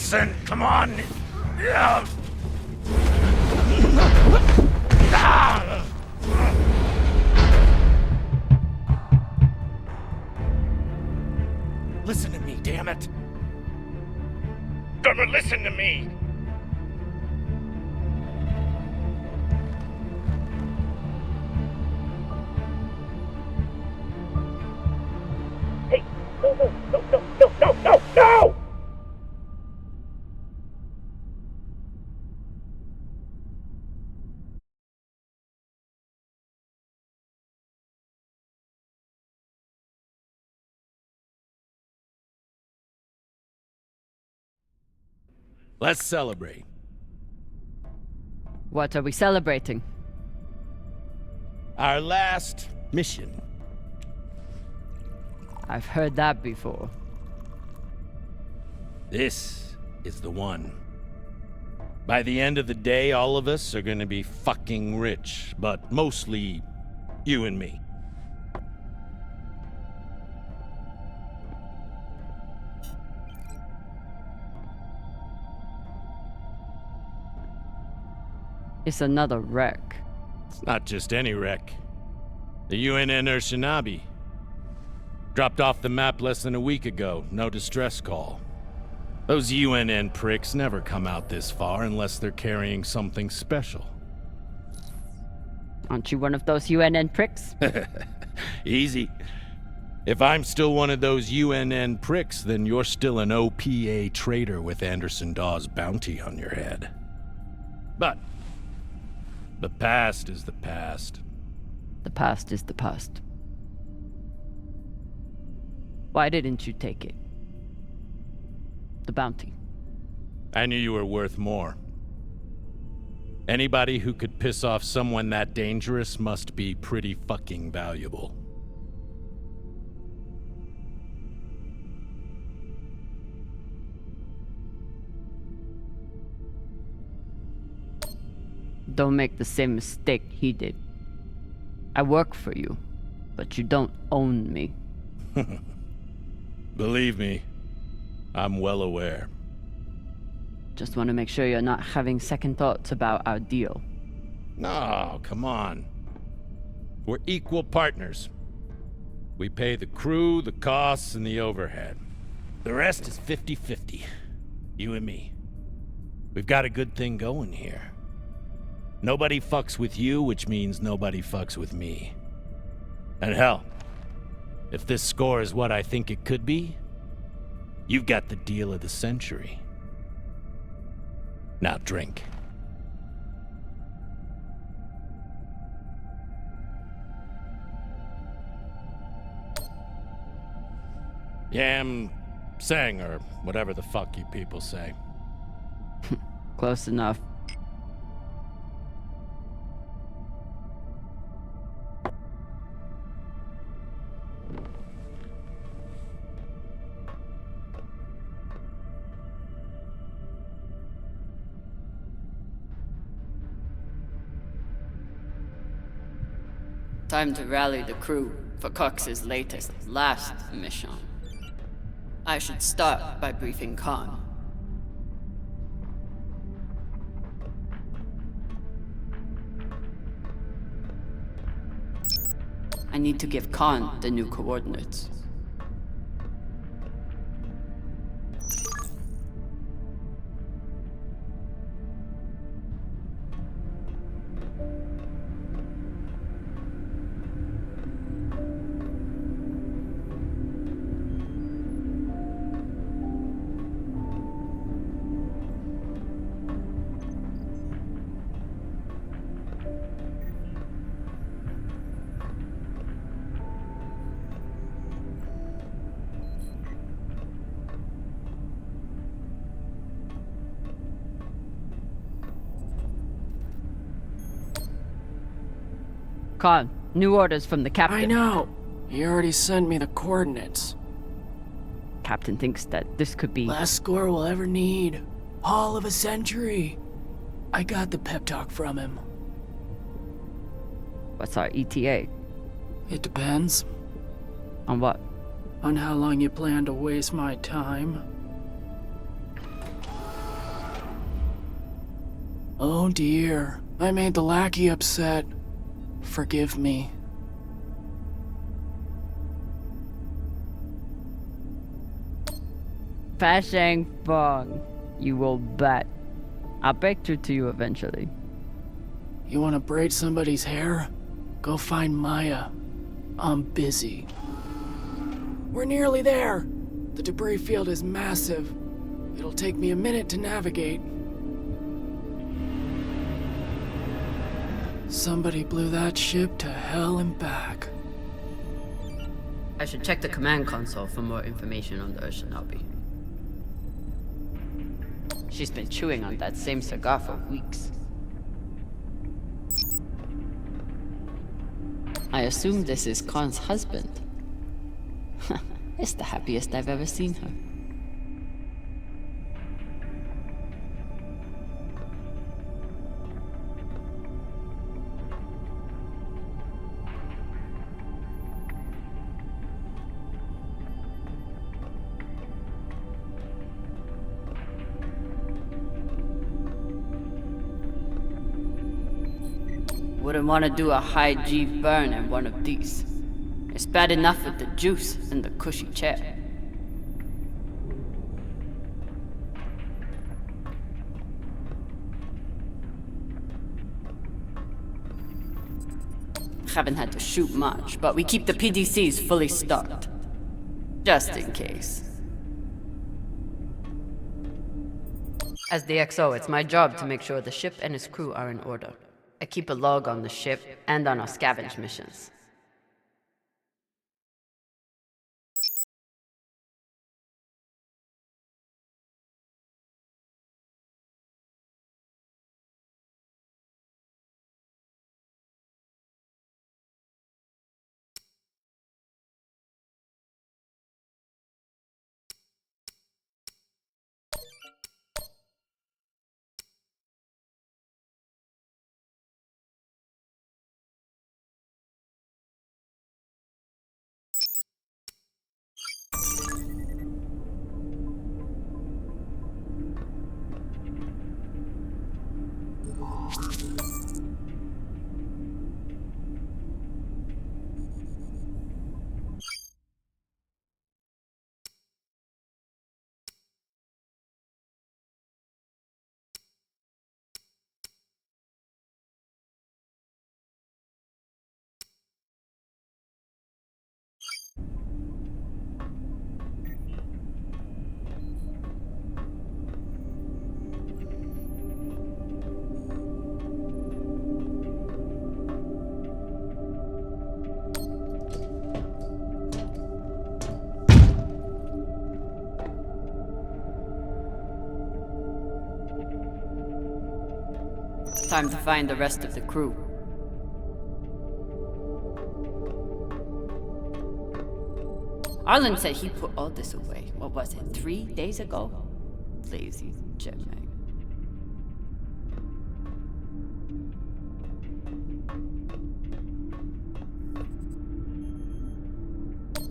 listen, come on. Listen to me, damn it. Damn it, listen to me. Hey, no! Let's celebrate. What are we celebrating? Our last mission. I've heard that before. This is the one. By the end of the day, all of us are gonna be fucking rich, but mostly you and me. It's another wreck. It's not just any wreck. The UNN Shinabi. Dropped off the map less than a week ago. No distress call. Those UNN pricks never come out this far unless they're carrying something special. Aren't you one of those UNN pricks? Easy. If I'm still one of those UNN pricks, then you're still an OPA traitor with Anderson Dawes' bounty on your head. But the past is the past. The past is the past. Why didn't you take it? The bounty. I knew you were worth more. Anybody who could piss off someone that dangerous must be pretty fucking valuable. Don't make the same mistake he did. I work for you, but you don't own me. Believe me, I'm well aware. Just want to make sure you're not having second thoughts about our deal. No, come on. We're equal partners. We pay the crew, the costs, and the overhead. The rest is 50-50. You and me. We've got a good thing going here. Nobody fucks with you, which means nobody fucks with me. And hell, if this score is what I think it could be, you've got the deal of the century. Now drink. Yam sang, or whatever the fuck you people say. Close enough. Time to rally the crew for Cox's last mission. I should start by briefing Khan. I need to give Khan the new coordinates. Khan, new orders from the captain. I know. He already sent me the coordinates. Captain thinks that this could be... Last score we'll ever need. Haul of a century. I got the pep talk from him. What's our ETA? It depends. On what? On how long you plan to waste my time. Oh dear, I made the lackey upset. Forgive me. Fashang Fong, you will bet. I'll break through to you eventually. You wanna braid somebody's hair? Go find Maya. I'm busy. We're nearly there. The debris field is massive. It'll take me a minute to navigate. Somebody blew that ship to hell and back. I should check the command console for more information on the Urshanabi. She's been chewing on that same cigar for weeks. I assume this is Khan's husband. It's the happiest I've ever seen her. Wouldn't want to do a high G burn in one of these. It's bad enough with the juice and the cushy chair. Haven't had to shoot much, but we keep the PDCs fully stocked. Just in case. As the XO, it's my job to make sure the ship and its crew are in order. I keep a log on the ship and on our scavenge missions. Time to find the rest of the crew. Arlen said he put all this away. What was it, 3 days ago? Lazy jetman.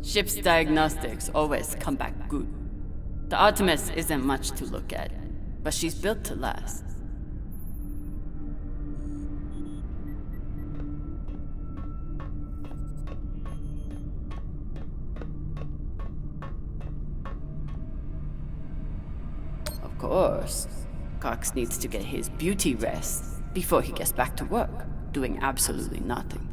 Ship's diagnostics always come back good. The Artemis isn't much to look at, but she's built to last. Of course, Cox needs to get his beauty rest before he gets back to work, doing absolutely nothing.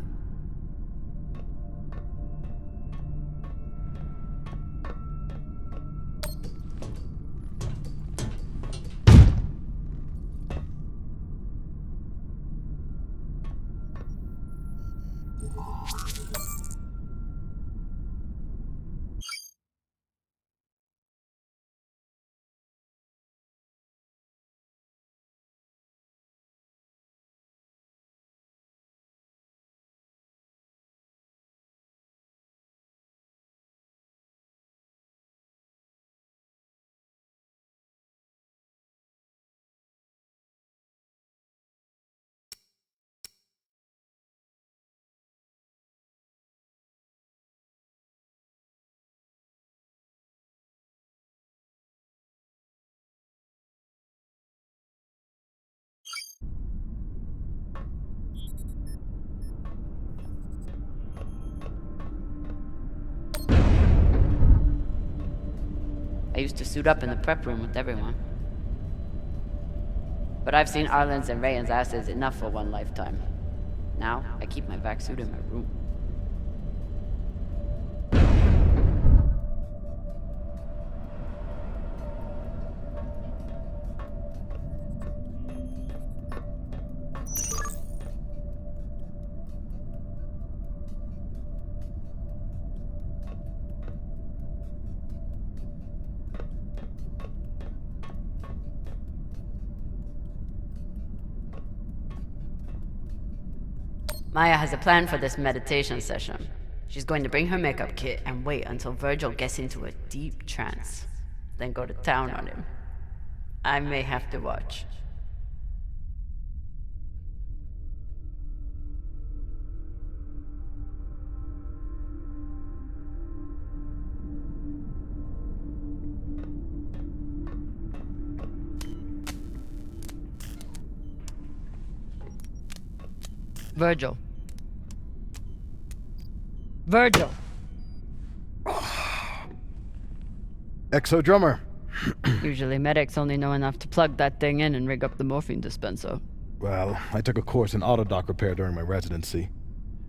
used to suit up in the prep room with everyone. But I've seen Arlen's and Rayan's asses enough for one lifetime. Now, I keep my vac suit in my room. Maya has a plan for this meditation session. She's going to bring her makeup kit and wait until Virgil gets into a deep trance, then go to town on him. I may have to watch. Virgil. Virgil! Exo drummer. Usually medics only know enough to plug that thing in and rig up the morphine dispenser. Well, I took a course in autodoc repair during my residency.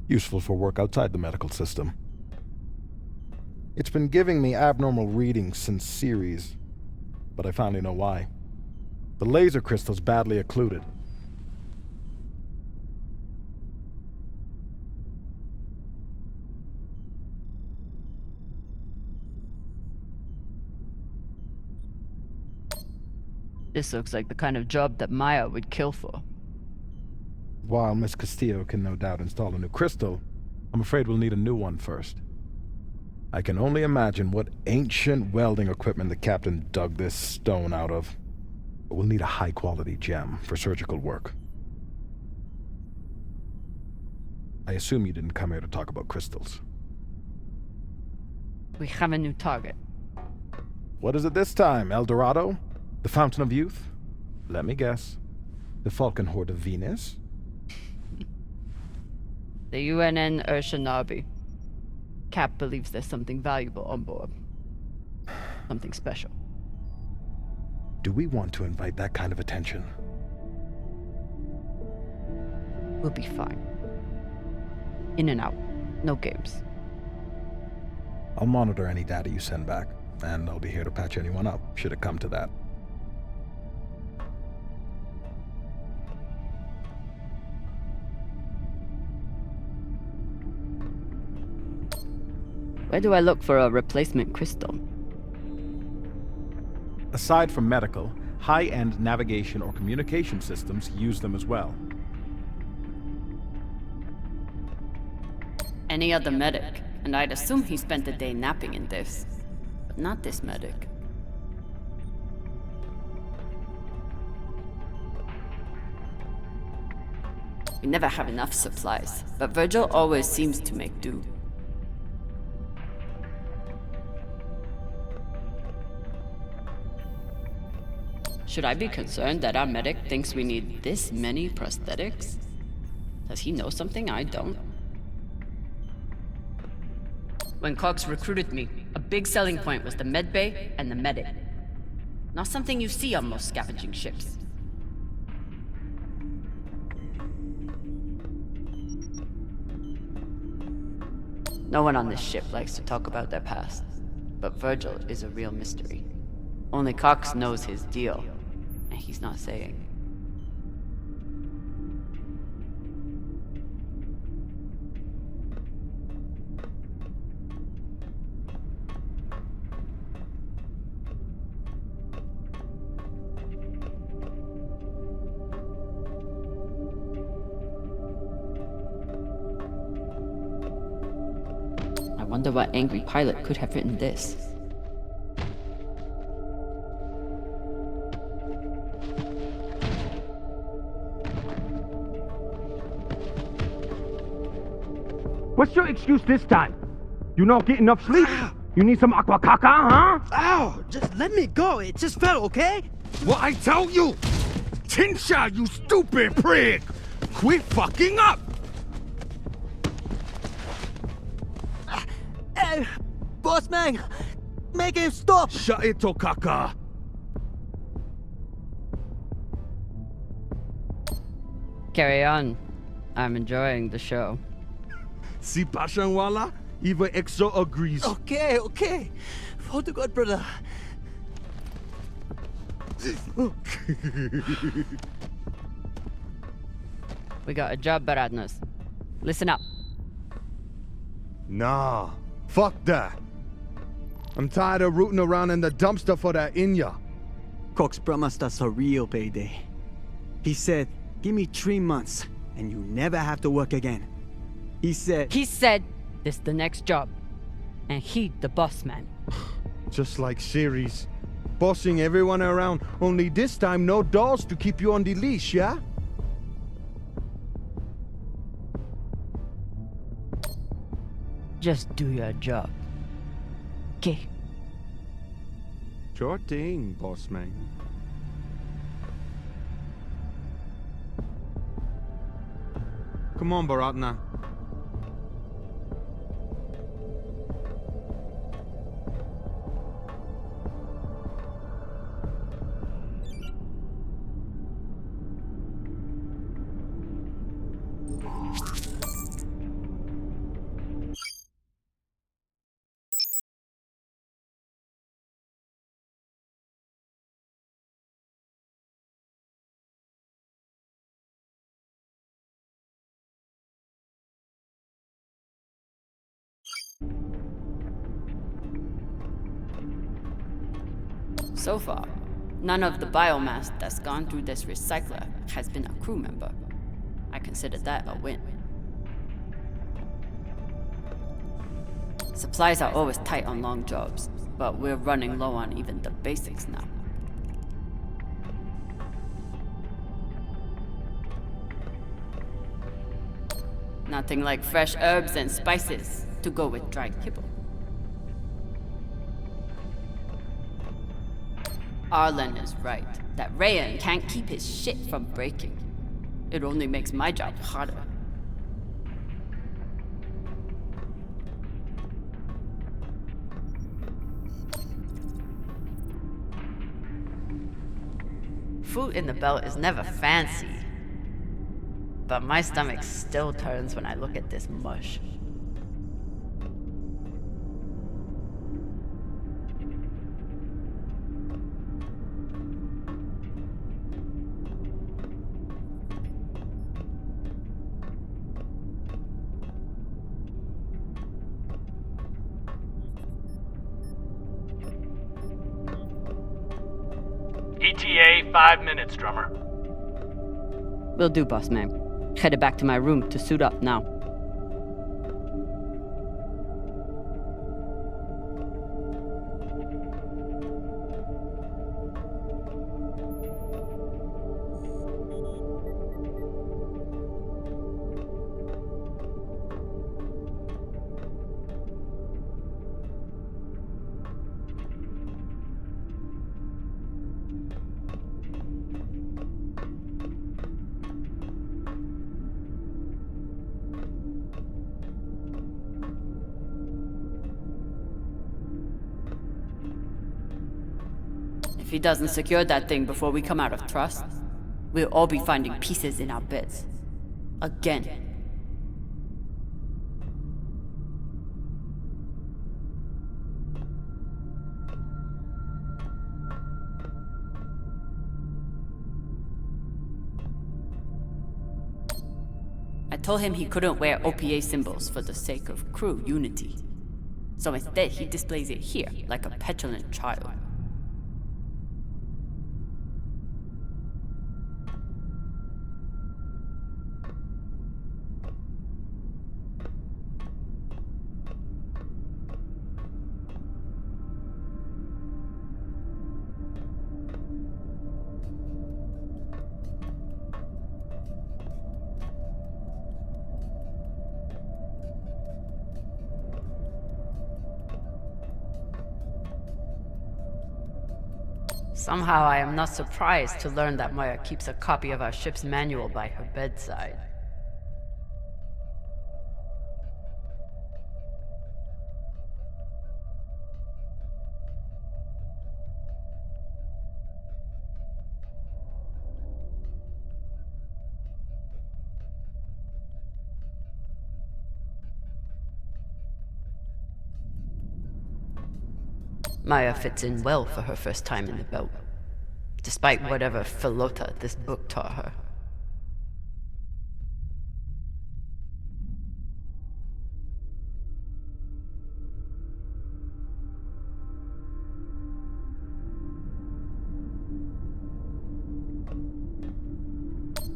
Useful for work outside the medical system. It's been giving me abnormal readings since Series, but I finally know why. The laser crystal's badly occluded. This looks like the kind of job that Maya would kill for. While Miss Castillo can no doubt install a new crystal, I'm afraid we'll need a new one first. I can only imagine what ancient welding equipment the captain dug this stone out of. But we'll need a high-quality gem for surgical work. I assume you didn't come here to talk about crystals. We have a new target. What is it this time, El Dorado? The Fountain of Youth? Let me guess. The Falcon Horde of Venus? The UNN Urshanabi. Cap believes there's something valuable on board. Something special. Do we want to invite that kind of attention? We'll be fine. In and out. No games. I'll monitor any data you send back, and I'll be here to patch anyone up, should it come to that. Where do I look for a replacement crystal? Aside from medical, high-end navigation or communication systems use them as well. Any other medic, and I'd assume he spent the day napping in this. But not this medic. We never have enough supplies, but Virgil always seems to make do. Should I be concerned that our medic thinks we need this many prosthetics? Does he know something I don't? When Cox recruited me, a big selling point was the medbay and the medic. Not something you see on most scavenging ships. No one on this ship likes to talk about their past, but Virgil is a real mystery. Only Cox knows his deal, and he's not saying. I wonder what angry pilot could have written this. What's your excuse this time? You not get enough sleep? You need some aqua caca, huh? Ow! Just let me go. It just fell, okay? What I tell you? Tinsha, you stupid prig! Quit fucking up! Boss man, Make him stop! Shut it, Tokaka! Carry on. I'm enjoying the show. Si Pashanwala, even EXO agrees. Okay, okay. For the God, brother. We got a job, Baradnos. Listen up. Nah, fuck that. I'm tired of rooting around in the dumpster for that Inya. Cox promised us a real payday. He said, give me 3 months, and you never have to work again. He said, this the next job. And he the boss man. Just like Series. Bossing everyone around, only this time no dolls to keep you on the leash, yeah? Just do your job. Okay. Sure thing, boss man. Come on, Baratna. So far, none of the biomass that's gone through this recycler has been a crew member. I consider that a win. Supplies are always tight on long jobs, but we're running low on even the basics now. Nothing like fresh herbs and spices to go with dry kibble. Arlen is right, that Rayan can't keep his shit from breaking. It only makes my job harder. Food in the belt is never fancy, but my stomach still turns when I look at this mush. ETA 5 minutes, drummer. Will do, boss man. Headed back to my room to suit up now. If he doesn't secure that thing before we come out of trust, we'll all be finding pieces in our beds. Again. I told him he couldn't wear OPA symbols for the sake of crew unity. So instead he displays it here, like a petulant child. Somehow I am not surprised to learn that Maya keeps a copy of our ship's manual by her bedside. Maya fits in well for her first time in the belt, despite whatever filota this book taught her.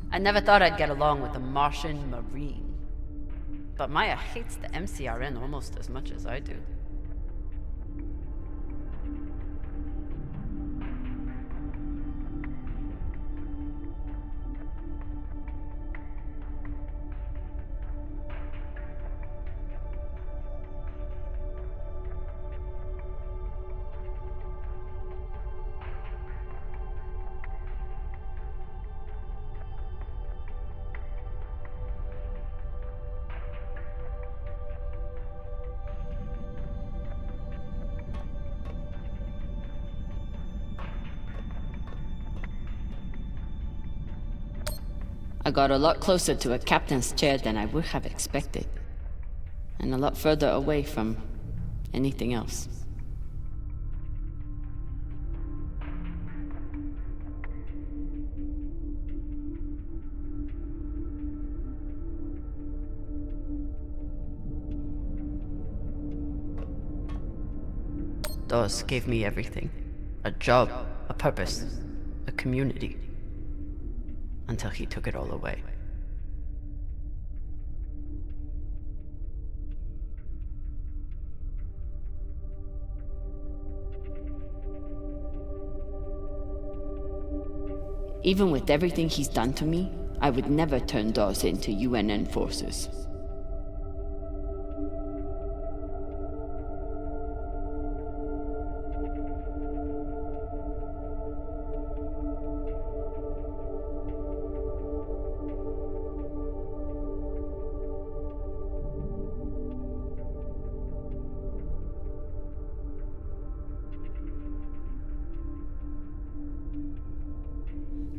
I never thought I'd get along with a Martian Marine. But Maya hates the MCRN almost as much as I do. I got a lot closer to a captain's chair than I would have expected, and a lot further away from anything else. Dawes gave me everything. A job, a purpose, a community. Until he took it all away. Even with everything he's done to me, I would never turn Dawes into UNN forces.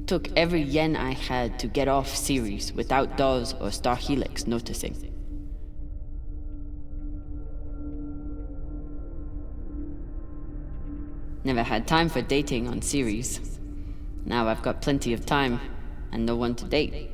Took every yen I had to get off Ceres without Dawes or Star Helix noticing. Never had time for dating on Ceres. Now I've got plenty of time and no one to date.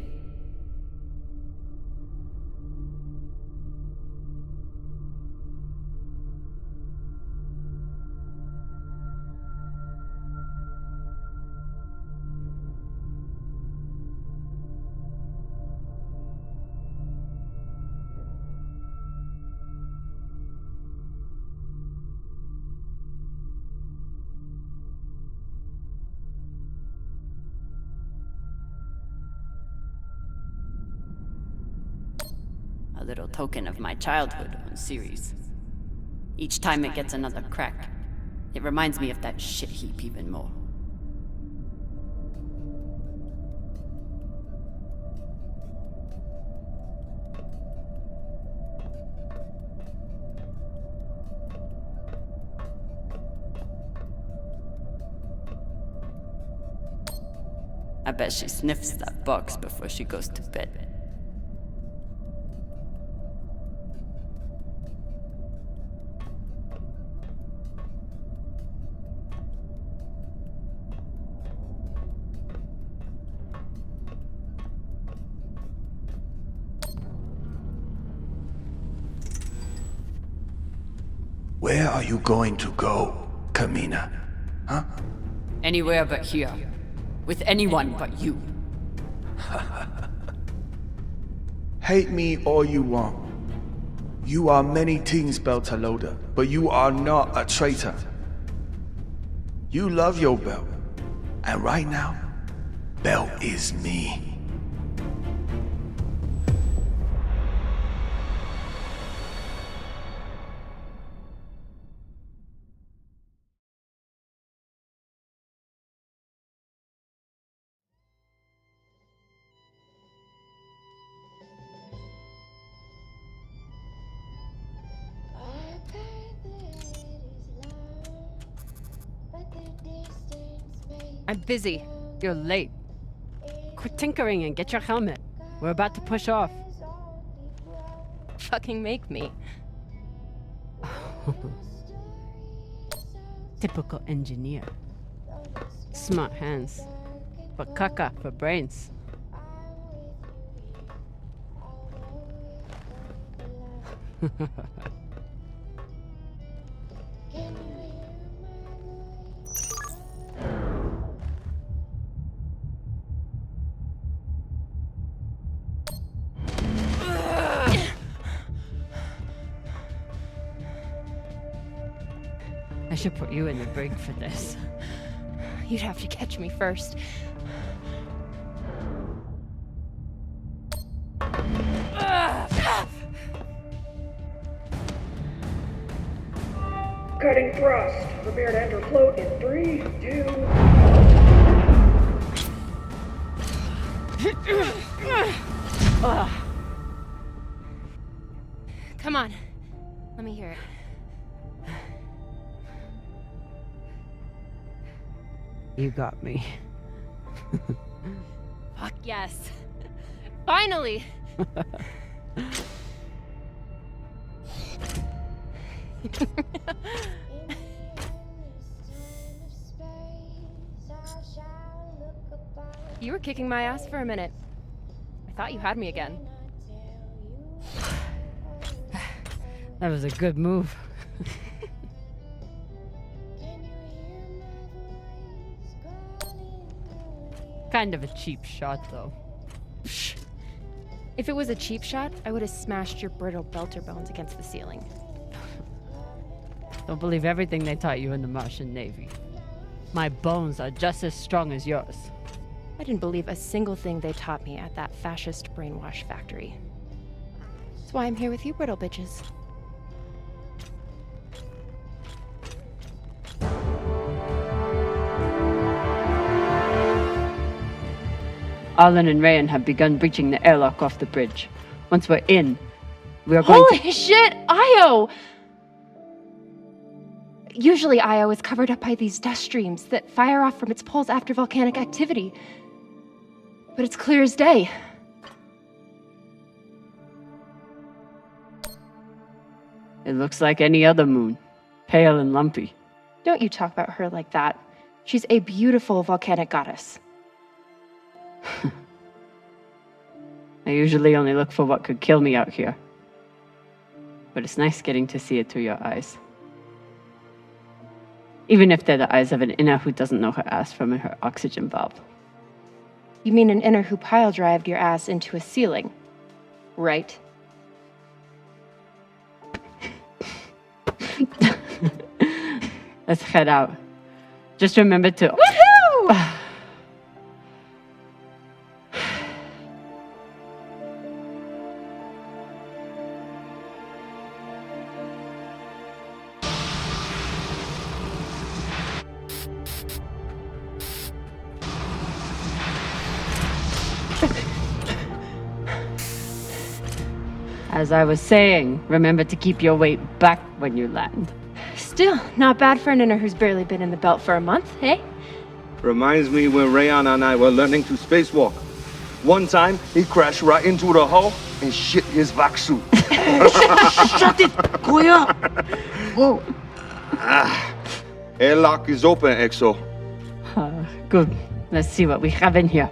A little token of my childhood on Ceres. Each time it gets another crack, it reminds me of that shit heap even more. I bet she sniffs that box before she goes to bed. Where are you going to go, Kamina? Huh? Anywhere but here. With anyone but you. Hate me all you want. You are many things, Beltaloda, but you are not a traitor. You love your belt. And right now, Belt is me. I'm busy. You're late. Quit tinkering and get your helmet. We're about to push off. Fucking make me. Typical engineer. Smart hands, but caca for brains. I should put you in the brig for this. You'd have to catch me first. Cutting thrust. Prepare to enter float in 3, 2... Come on. Let me hear it. You got me. Fuck yes. Finally! You were kicking my ass for a minute. I thought you had me again. That was a good move. Kind of a cheap shot, though. Psh. If it was a cheap shot, I would have smashed your brittle belter bones against the ceiling. Don't believe everything they taught you in the Martian Navy. My bones are just as strong as yours. I didn't believe a single thing they taught me at that fascist brainwash factory. That's why I'm here with you, brittle bitches. Arlen and Rayan have begun breaching the airlock off the bridge. Once we're in, we are going Holy shit! Io! Usually Io is covered up by these dust streams that fire off from its poles after volcanic activity. But it's clear as day. It looks like any other moon. Pale and lumpy. Don't you talk about her like that. She's a beautiful volcanic goddess. I usually only look for what could kill me out here. But it's nice getting to see it through your eyes. Even if they're the eyes of an inner who doesn't know her ass from her oxygen valve. You mean an inner who pile-drived your ass into a ceiling, right? Let's head out. Just remember to... Woohoo! As I was saying, remember to keep your weight back when you land. Still, not bad for an inner who's barely been in the belt for a month, eh? Reminds me when Rayan and I were learning to spacewalk. One time, he crashed right into the hull and shit his vac suit. Shut it! Koya! Whoa. Airlock is open, Exo. Good. Let's see what we have in here.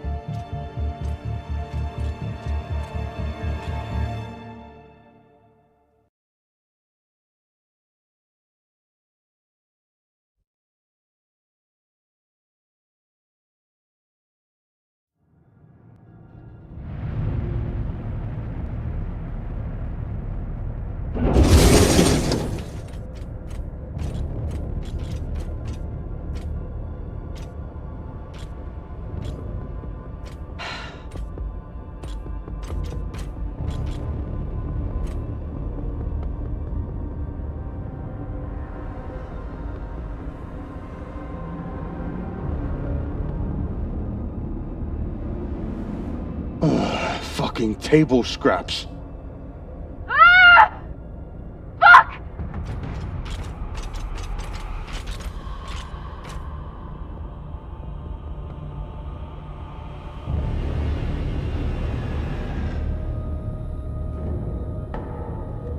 Fucking table scraps. Ah! Fuck!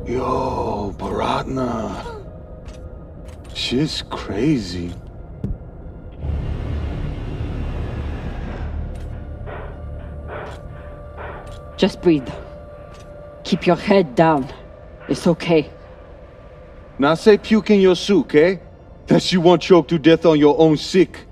Yo, Baratna. shit's crazy. Just breathe. Keep your head down. It's okay. Now say puke in your soup, eh? That you won't choke to death on your own sick.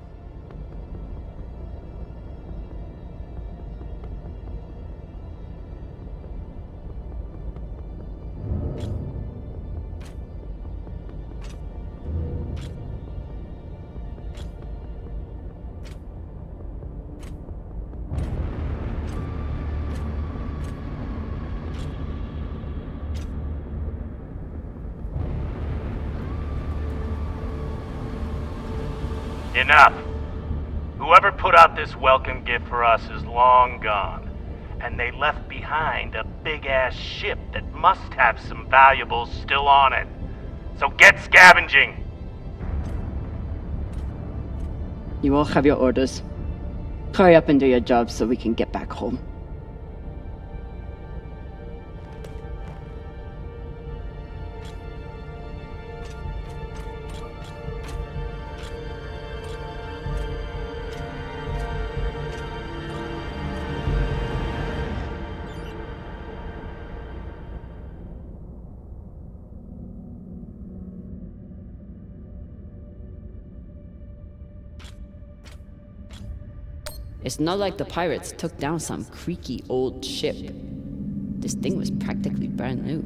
Enough. Whoever put out this welcome gift for us is long gone. And they left behind a big-ass ship that must have some valuables still on it. So get scavenging! You all have your orders. Hurry up and do your jobs so we can get back home. It's not like the pirates took down some creaky old ship. This thing was practically brand new.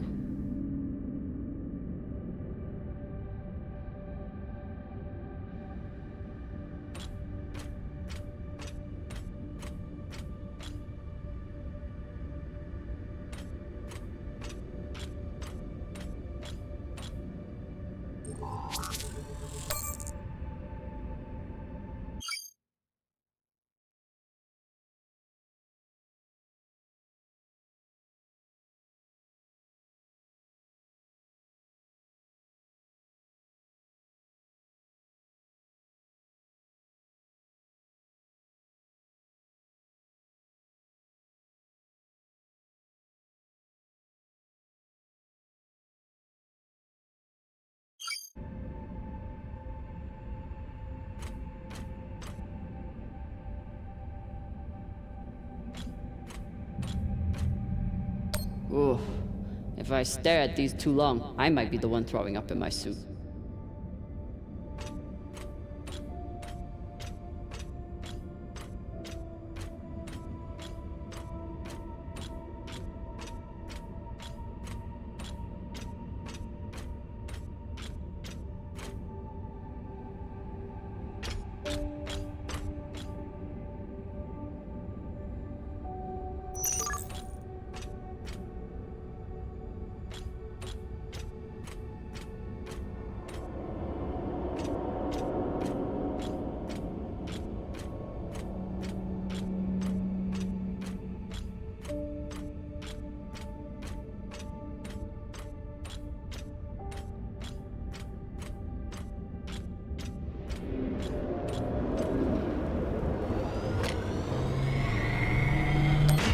Ooh, if I stare at these too long, I might be the one throwing up in my suit.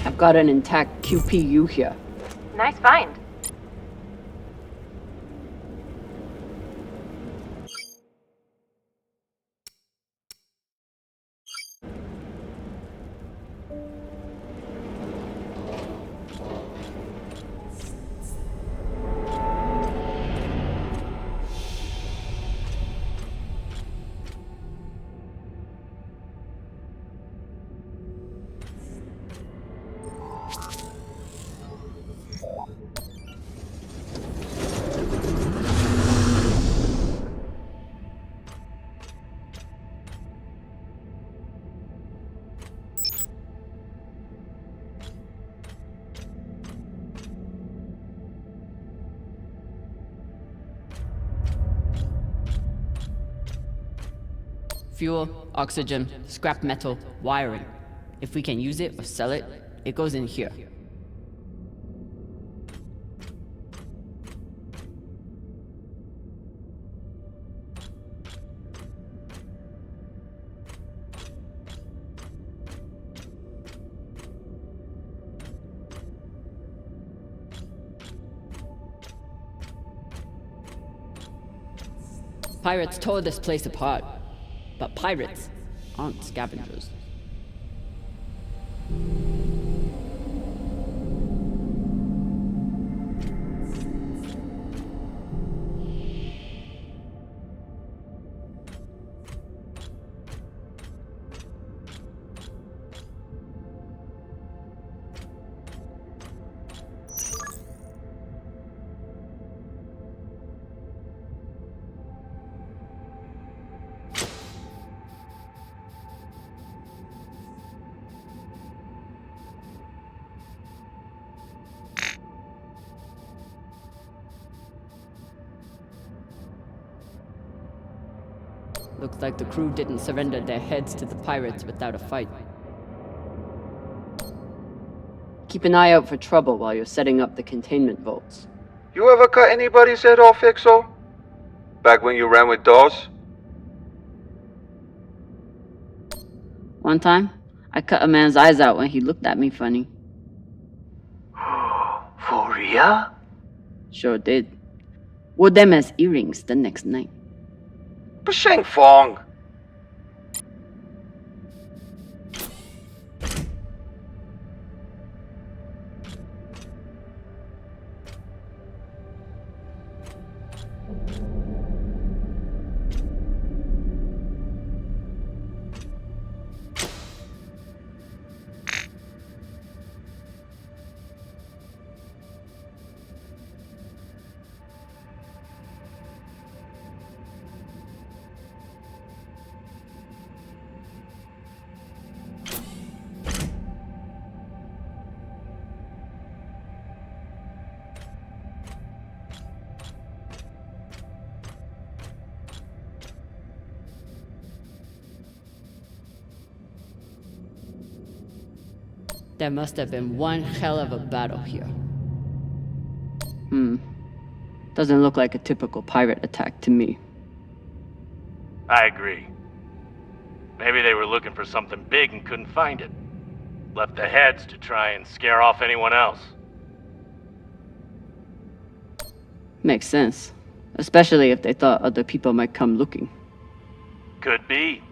I've got an intact QPU here. Nice find. Fuel, oxygen, scrap metal, wiring. If we can use it or sell it, it goes in here. Pirates tore this place apart. But pirates aren't scavengers. Looks like the crew didn't surrender their heads to the pirates without a fight. Keep an eye out for trouble while you're setting up the containment vaults. You ever cut anybody's head off, Exo? Back when you ran with Dawes? One time, I cut a man's eyes out when he looked at me funny. For real? Sure did. Wore them as earrings the next night. Basheng Fong! There must have been one hell of a battle here. Doesn't look like a typical pirate attack to me. I agree. Maybe they were looking for something big and couldn't find it. Left the heads to try and scare off anyone else. Makes sense. Especially if they thought other people might come looking. Could be.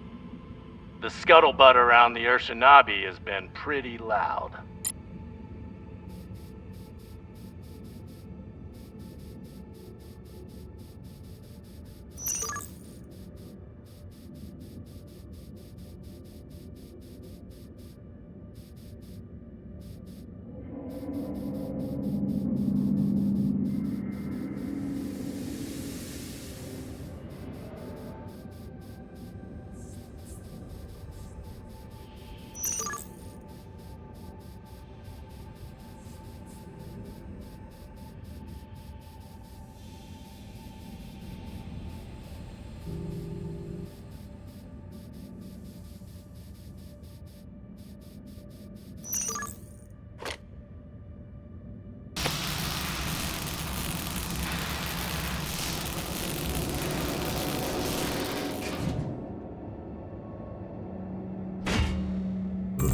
The scuttlebutt around the Urshanabi has been pretty loud.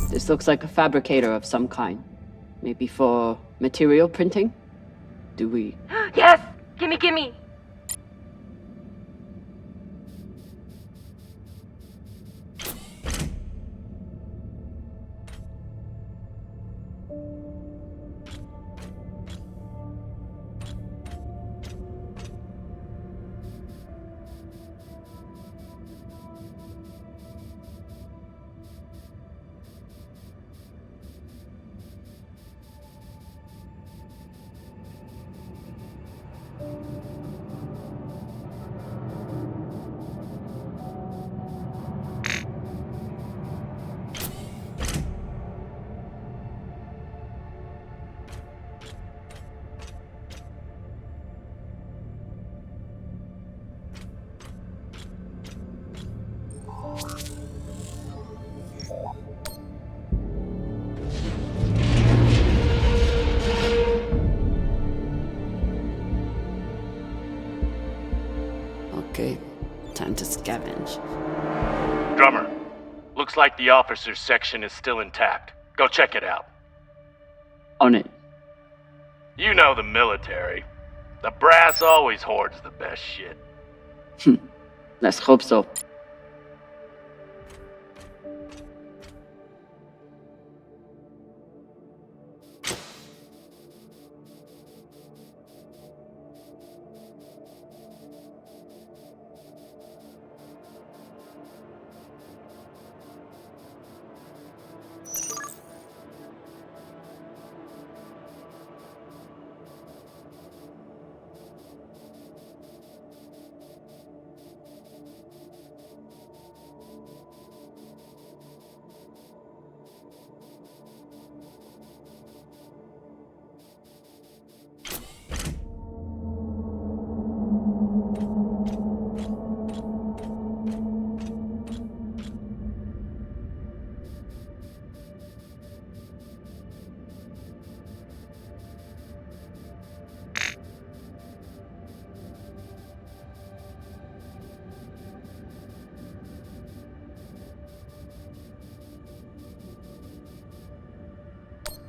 This looks like a fabricator of some kind. Maybe for material printing? Do we... Yes! Gimme, gimme! Okay, time to scavenge. Drummer, looks like the officers' section is still intact. Go check it out. On it. You know the military. The brass always hoards the best shit. Let's hope so.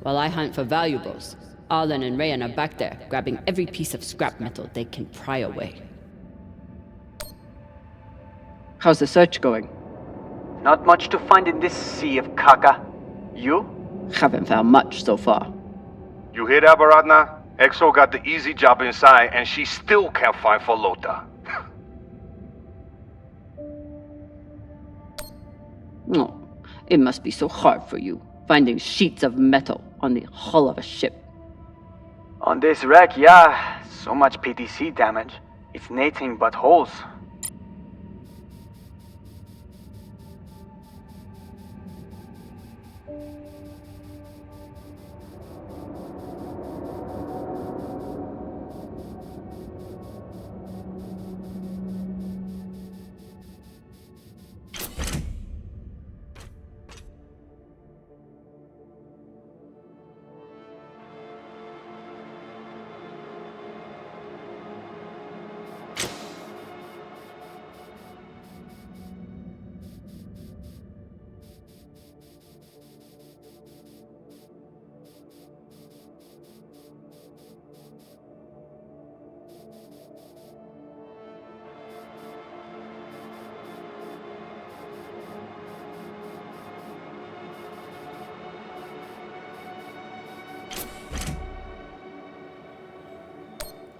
While I hunt for valuables, Arlen and Rayan are back there, grabbing every piece of scrap metal they can pry away. How's the search going? Not much to find in this sea of caca. You? Haven't found much so far. You hear that, Baratna? Exo got the easy job inside, and she still can't find Folota. Oh, it must be so hard for you, finding sheets of metal on the hull of a ship. On this wreck, yeah. So much PTC damage. It's nothing but holes.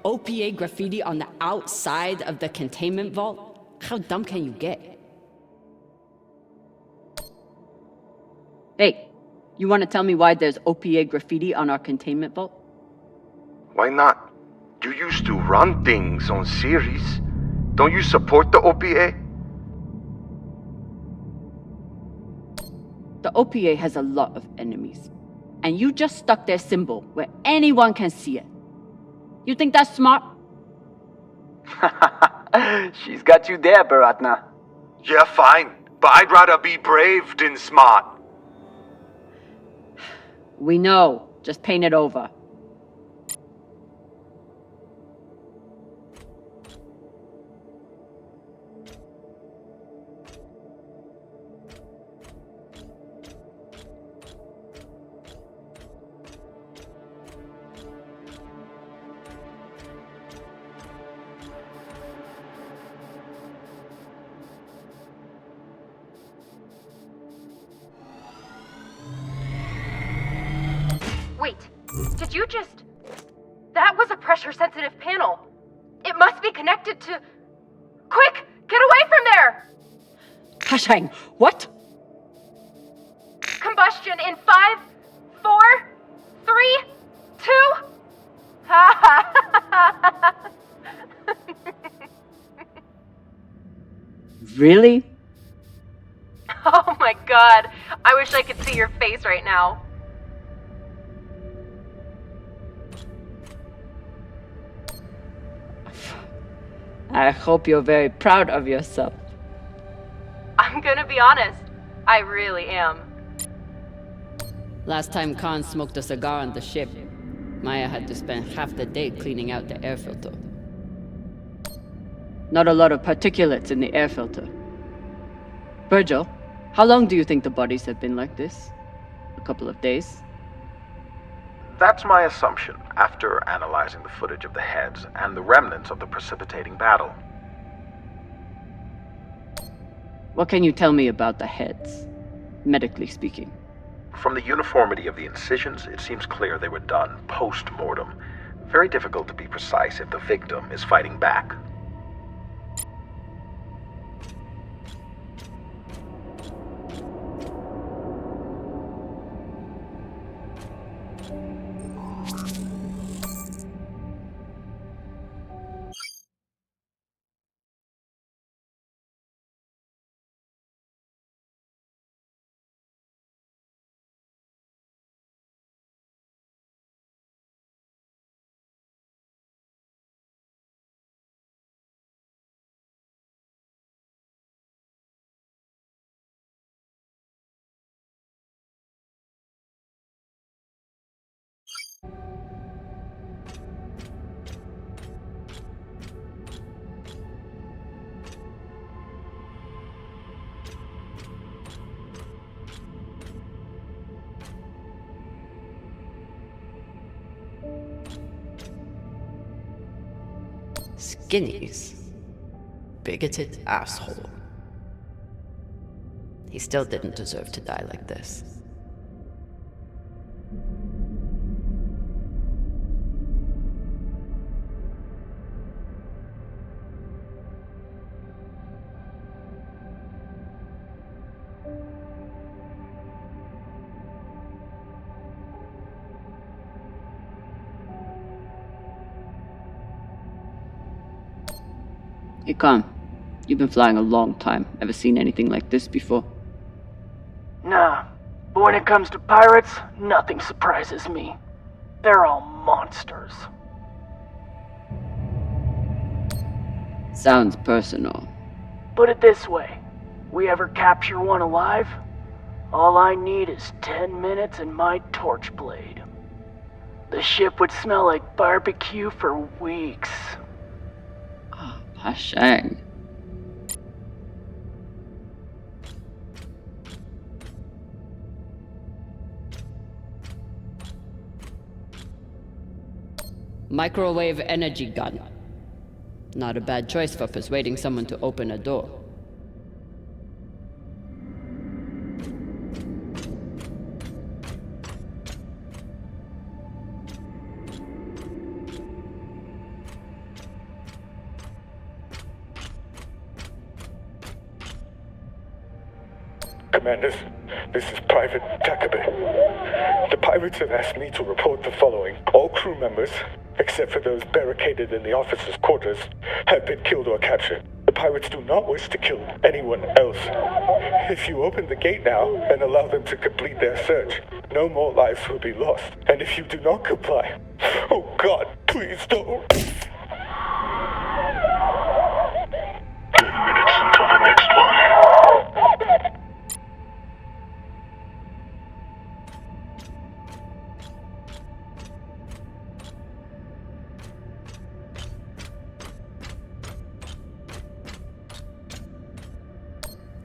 OPA graffiti on the outside of the containment vault? How dumb can you get? Hey, you want to tell me why there's OPA graffiti on our containment vault? Why not? You used to run things on Series. Don't you support the OPA? The OPA has a lot of enemies. And you just stuck their symbol where anyone can see it. You think that's smart? She's got you there, Baratna. Yeah, fine. But I'd rather be brave than smart. We know. Just paint it over. Wait, did you just... That was a pressure-sensitive panel. It must be connected to... Quick, get away from there! Hashang, what? Combustion in 5, 4, 3, 2... Really? Oh my god, I wish I could see your face right now. I hope you're very proud of yourself. I'm gonna be honest, I really am. Last time Khan smoked a cigar on the ship, Maya had to spend half the day cleaning out the air filter. Not a lot of particulates in the air filter. Virgil, how long do you think the bodies have been like this? A couple of days? That's my assumption, after analyzing the footage of the heads and the remnants of the precipitating battle. What can you tell me about the heads, medically speaking? From the uniformity of the incisions, it seems clear they were done post-mortem. Very difficult to be precise if the victim is fighting back. Skinnies. Bigoted asshole. He still didn't deserve to die like this. Hey, Khan. You've been flying a long time. Ever seen anything like this before? Nah, but when it comes to pirates, nothing surprises me. They're all monsters. Sounds personal. Put it this way, we ever capture one alive? All I need is 10 minutes and my torch blade. The ship would smell like barbecue for weeks. Hashang. Microwave energy gun. Not a bad choice for persuading someone to open a door. Commanders, this is Private Takabe. The pirates have asked me to report the following. All crew members, except for those barricaded in the officers' quarters, have been killed or captured. The pirates do not wish to kill anyone else. If you open the gate now and allow them to complete their search, no more lives will be lost. And if you do not comply, oh God, please don't. 2 minutes until the next one.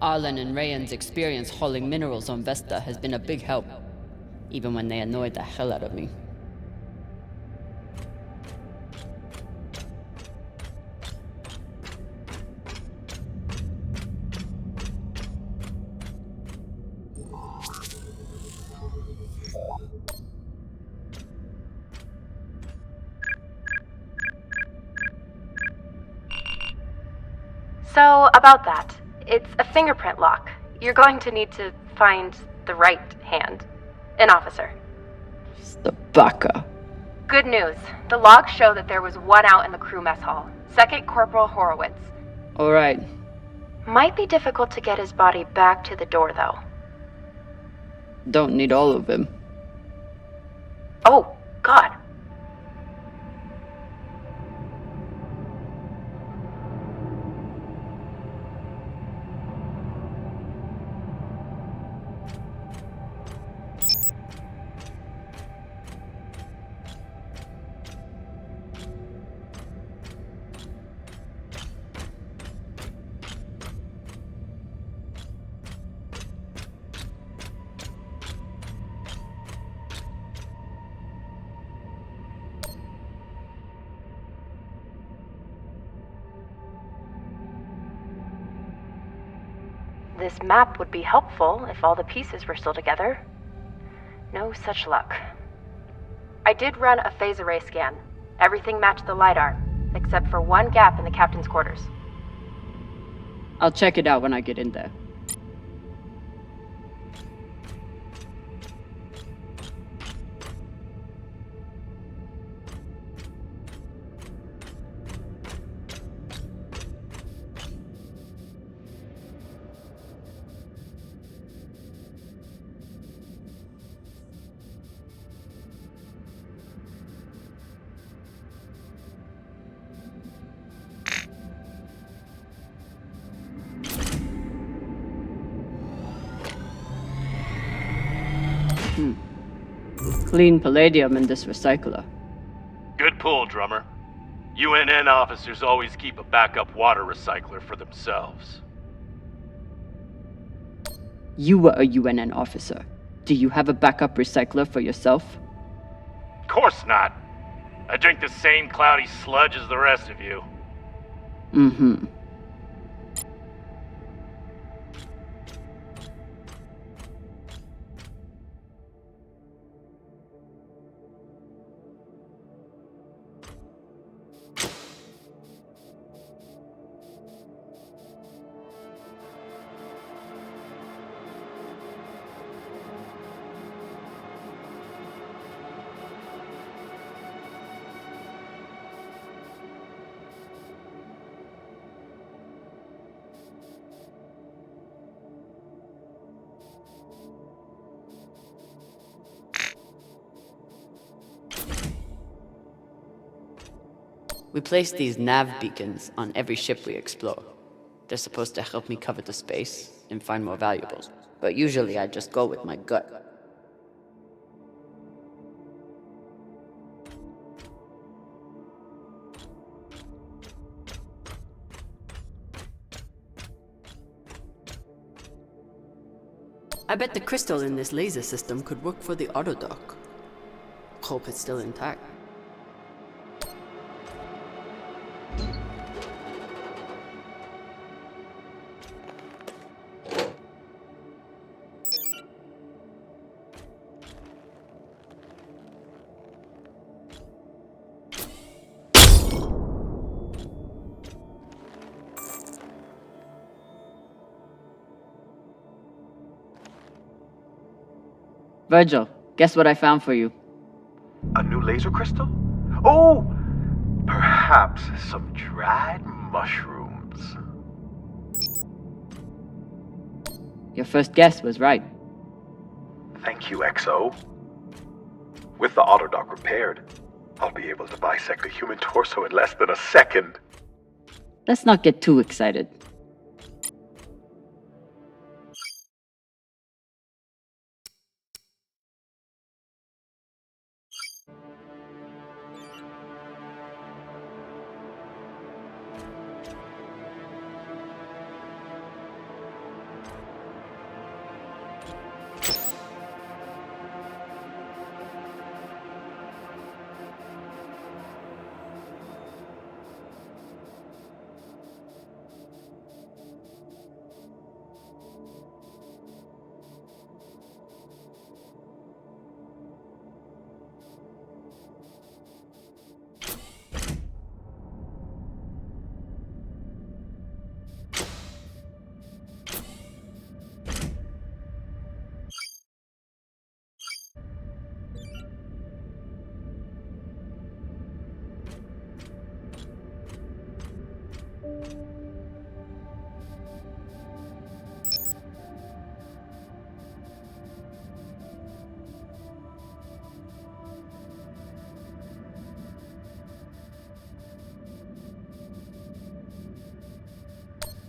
Arlen and Rayan's experience hauling minerals on Vesta has been a big help, even when they annoyed the hell out of me. So, about that. It's a fingerprint lock. You're going to need to find the right hand. An officer. The baka. Good news. The logs show that there was one out in the crew mess hall. Second Corporal Horowitz. Alright. Might be difficult to get his body back to the door, though. Don't need all of him. Oh, God. this map would be helpful if all the pieces were still together. No such luck. I did run a phase array scan. Everything matched the LiDAR, except for one gap in the captain's quarters. I'll check it out when I get in there. Clean palladium in this recycler. Good pull, drummer. UNN officers always keep a backup water recycler for themselves. You were a UNN officer. Do you have a backup recycler for yourself? Of course not. I drink the same cloudy sludge as the rest of you. Mm-hmm. We place these nav beacons on every ship we explore. They're supposed to help me cover the space and find more valuables, but usually I just go with my gut. I bet the crystal in this laser system could work for the autodock. Hope it's still intact. Virgil, guess what I found for you? A new laser crystal? Oh! Perhaps some dried mushrooms. Your first guess was right. Thank you, XO. With the autodock repaired, I'll be able to bisect a human torso in less than a second. Let's not get too excited.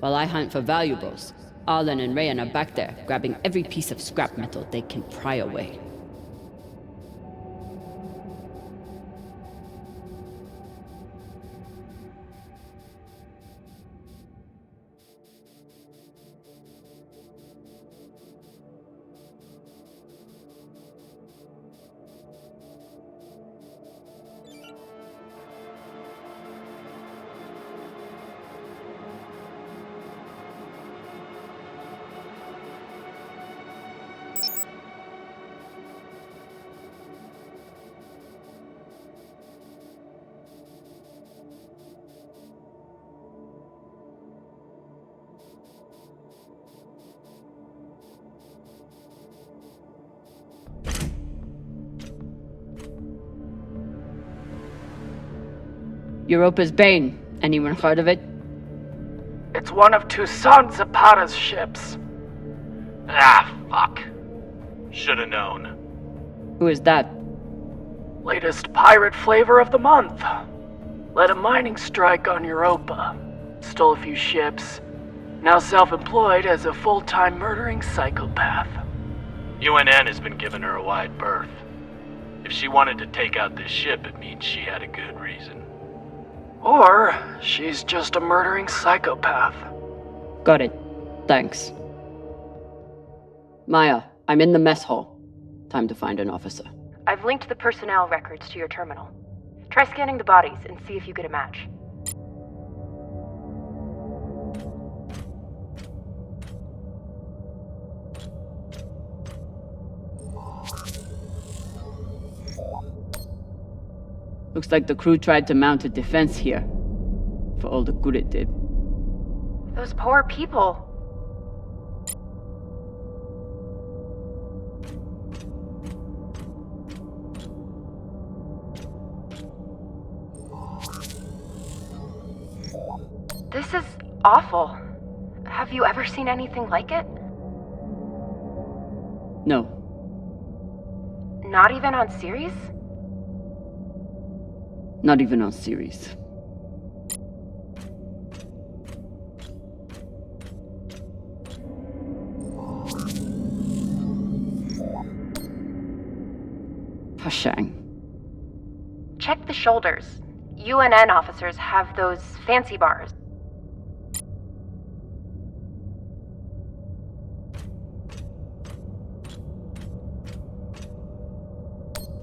While I hunt for valuables, Arlen and Rayan are back there, grabbing every piece of scrap metal they can pry away. Europa's Bane. Anyone heard of it? It's one of Toussaint Zapata's ships. Ah, fuck. Should've known. Who is that? Latest pirate flavor of the month. Led a mining strike on Europa. Stole a few ships. Now self-employed as a full-time murdering psychopath. UNN has been giving her a wide berth. If she wanted to take out this ship, it means she had a good reason. Or she's just a murdering psychopath. Got it. Thanks. Maya, I'm in the mess hall. Time to find an officer. I've linked the personnel records to your terminal. Try scanning the bodies and see if you get a match. Looks like the crew tried to mount a defense here. For all the good it did. Those poor people. This is awful. Have you ever seen anything like it? No. Not even on series? Not even on series. Hashang. Check the shoulders. UNN officers have those fancy bars.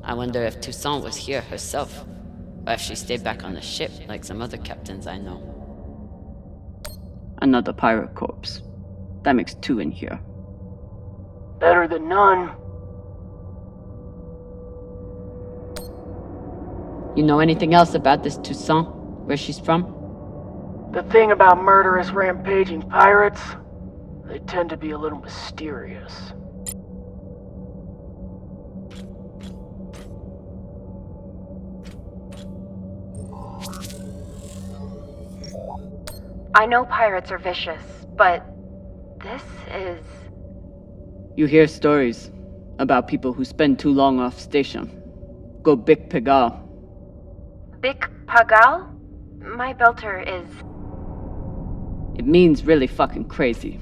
I wonder if Toussaint was here herself, or if she stayed back on the ship like some other captains I know. Another pirate corpse. That makes 2 in here. Better than none. You know anything else about this Toussaint? Where she's from? The thing about murderous rampaging pirates, they tend to be a little mysterious. I know pirates are vicious, but this is... You hear stories about people who spend too long off station. Go Bik Pegal. Bik Pagal? My belter is... It means really fucking crazy.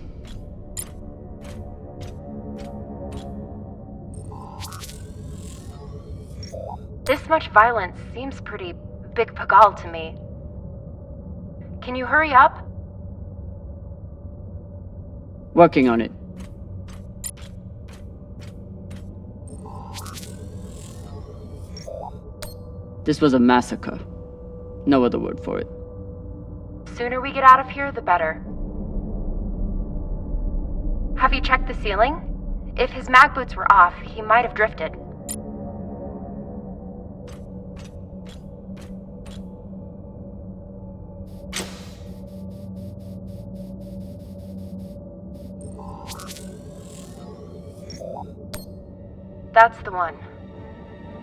This much violence seems pretty Bik Pagal to me. Can you hurry up? Working on it. This was a massacre. No other word for it. Sooner we get out of here, the better. Have you checked the ceiling? If his mag boots were off, he might have drifted. That's the one.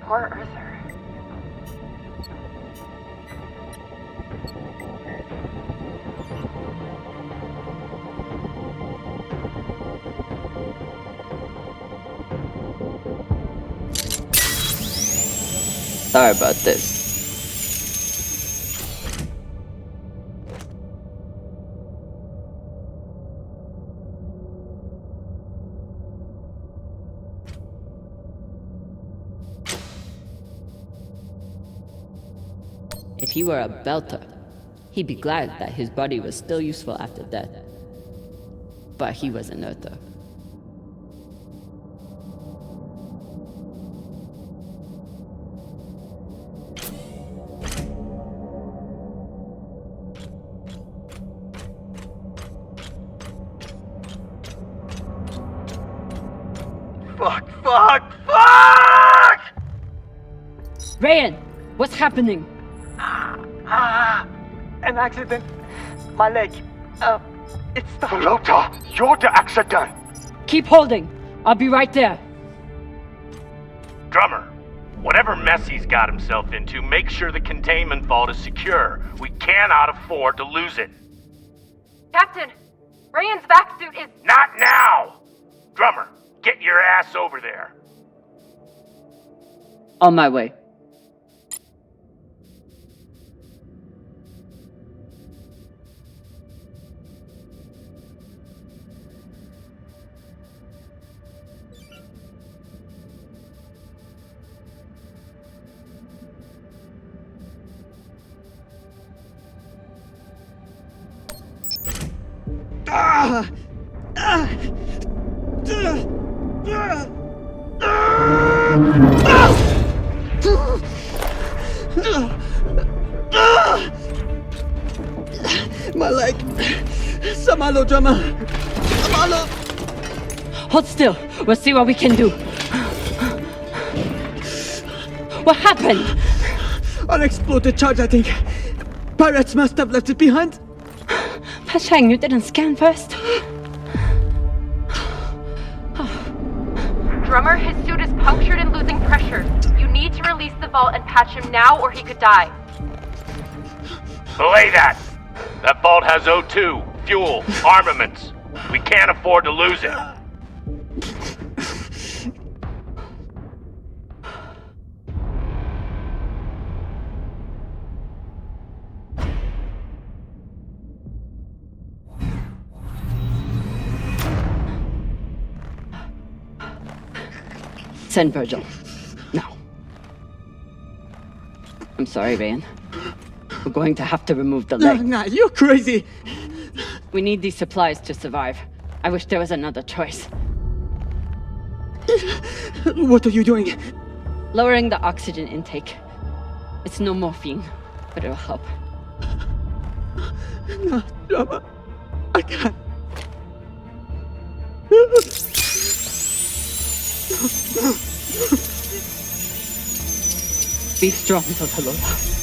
Poor Earther. Sorry about this. If he were a belter, he'd be glad that his body was still useful after death. But he was an earther. Fuck! Rayan, what's happening? An accident. My leg. It's stuck. Flota, you're the accident. Keep holding. I'll be right there. Drummer, Whatever mess he's got himself into, make sure the containment vault is secure. We cannot afford to lose it. Captain, Ryan's vac suit is... Not now! Drummer, get your ass over there. On my way. My leg. Samalo, drummer. Samalo. Hold still. We'll see what we can do. What happened? Unexploded charge, I think. Pirates must have left it behind. Pashang, you didn't scan first? Drummer, his suit is punctured and losing pressure. You need to release the vault and patch him now or he could die. Belay that! That vault has O2, fuel, armaments. We can't afford to lose it. Send Virgil. Now. I'm sorry, Ryan. We're going to have to remove the leg. Nah, you're crazy. We need these supplies to survive. I wish there was another choice. What are you doing? Lowering the oxygen intake. It's no morphine, but it'll help. No, drummer. I can't. Be strong, Totalola.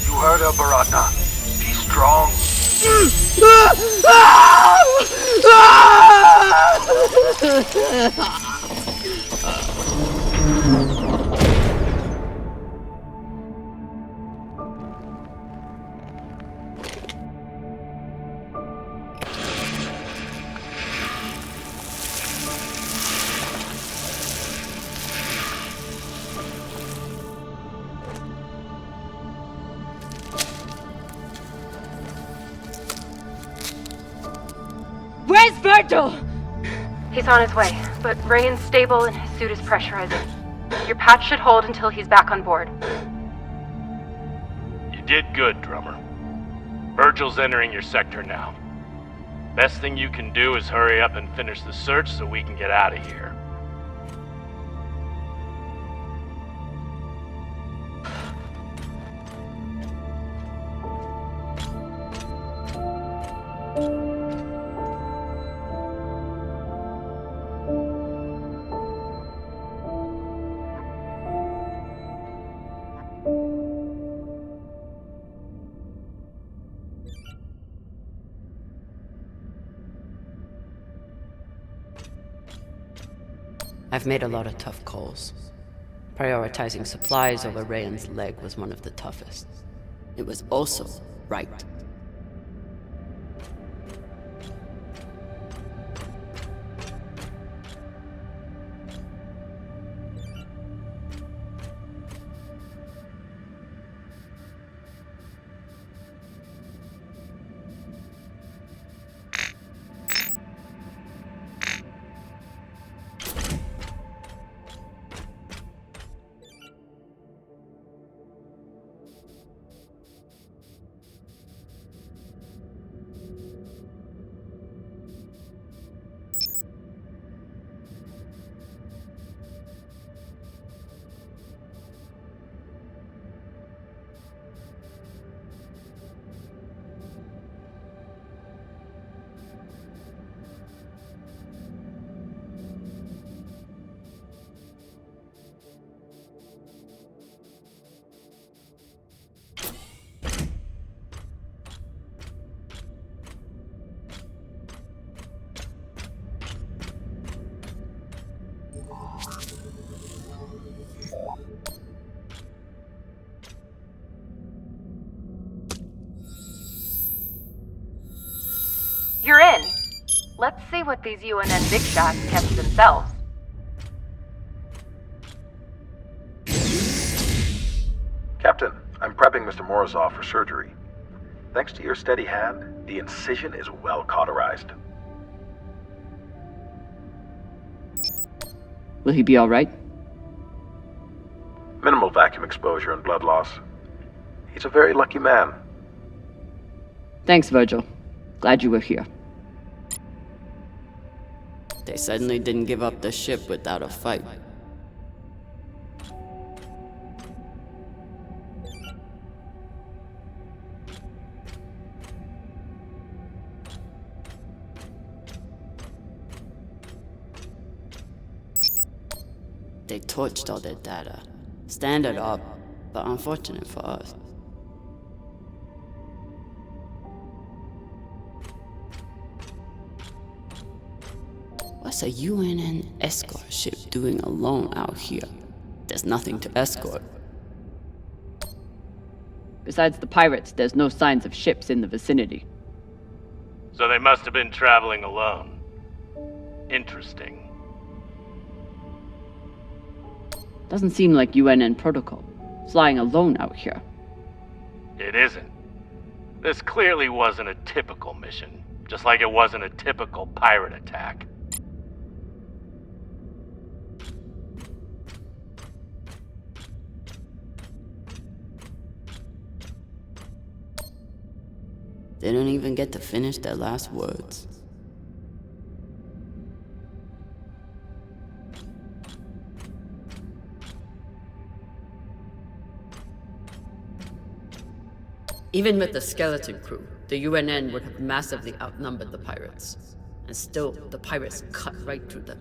You heard her, Barata. Be strong. Where's Virgil? He's on his way, but Ryan's stable and his suit is pressurizing. Your patch should hold until he's back on board. You did good, Drummer. Virgil's entering your sector now. Best thing you can do is hurry up and finish the search so we can get out of here. I've made a lot of tough calls. Prioritizing supplies over Ryan's leg was one of the toughest. It was also right. Let's see what these UNN big shots kept to themselves. Captain, I'm prepping Mr. Morozov for surgery. Thanks to your steady hand, the incision is well cauterized. Will he be alright? Minimal vacuum exposure and blood loss. He's a very lucky man. Thanks, Virgil. Glad you were here. They suddenly didn't give up the ship without a fight. They torched all their data. Standard up, but unfortunate for us. What's a UNN escort ship doing alone out here? There's nothing to escort. Besides the pirates, there's no signs of ships in the vicinity. So they must have been traveling alone. Interesting. Doesn't seem like UNN protocol. Flying alone out here. It isn't. This clearly wasn't a typical mission, just like it wasn't a typical pirate attack. They don't even get to finish their last words. Even with the skeleton crew, the UNN would have massively outnumbered the pirates. And still, the pirates cut right through them.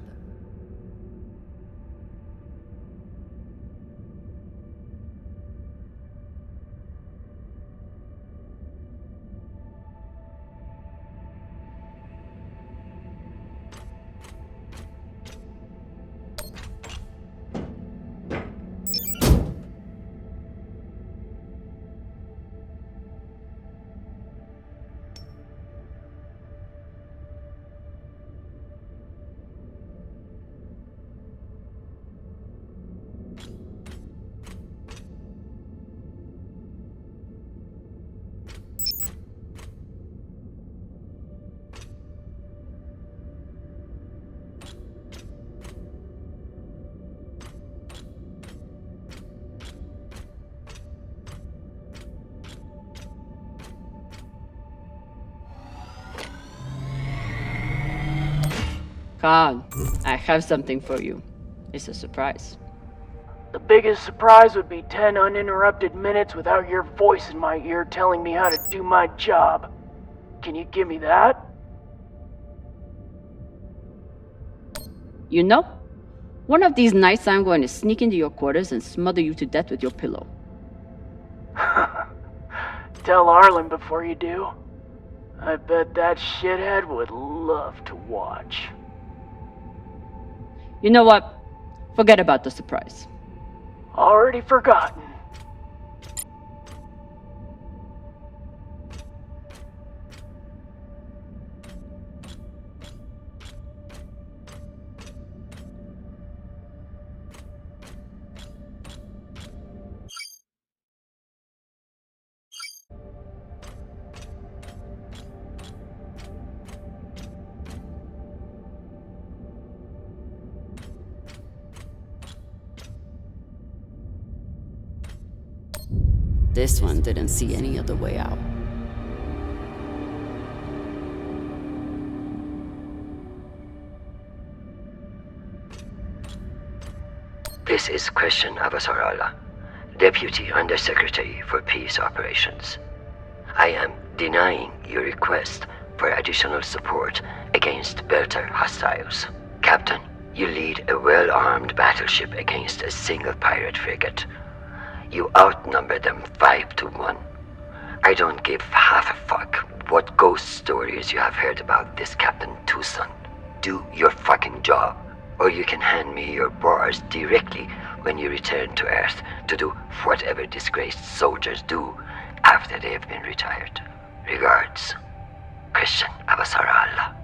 Khan, I have something for you. It's a surprise. The biggest surprise would be 10 uninterrupted minutes without your voice in my ear telling me how to do my job. Can you give me that? You know, one of these nights I'm going to sneak into your quarters and smother you to death with your pillow. Tell Arlen before you do. I bet that shithead would love to watch. You know what? Forget about the surprise. Already forgotten. This one didn't see any other way out. This is Christian Avasarala, Deputy Undersecretary for Peace Operations. I am denying your request for additional support against Belter hostiles. Captain, you lead a well-armed battleship against a single pirate frigate. You outnumber them 5 to 1. I don't give half a fuck what ghost stories you have heard about this Captain Tucson. Do your fucking job, or you can hand me your bars directly when you return to Earth to do whatever disgraced soldiers do after they have been retired. Regards, Christian Avasarala.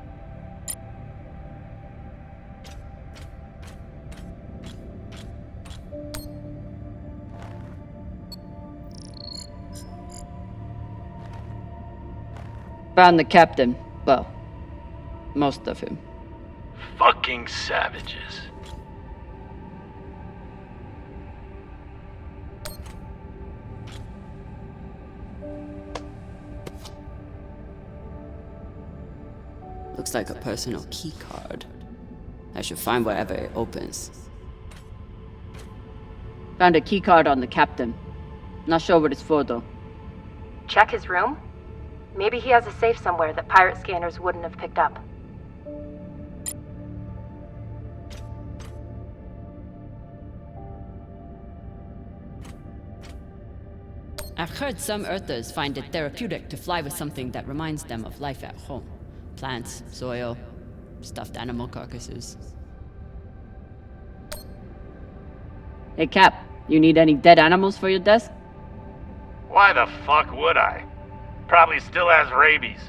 Found the captain. Well, most of him. Fucking savages. Looks like a personal key card. I should find wherever it opens. Found a key card on the captain. Not sure what it's for though. Check his room? Maybe he has a safe somewhere that pirate scanners wouldn't have picked up. I've heard some Earthers find it therapeutic to fly with something that reminds them of life at home. Plants, soil, stuffed animal carcasses. Hey Cap, you need any dead animals for your desk? Why the fuck would I? Probably still has rabies.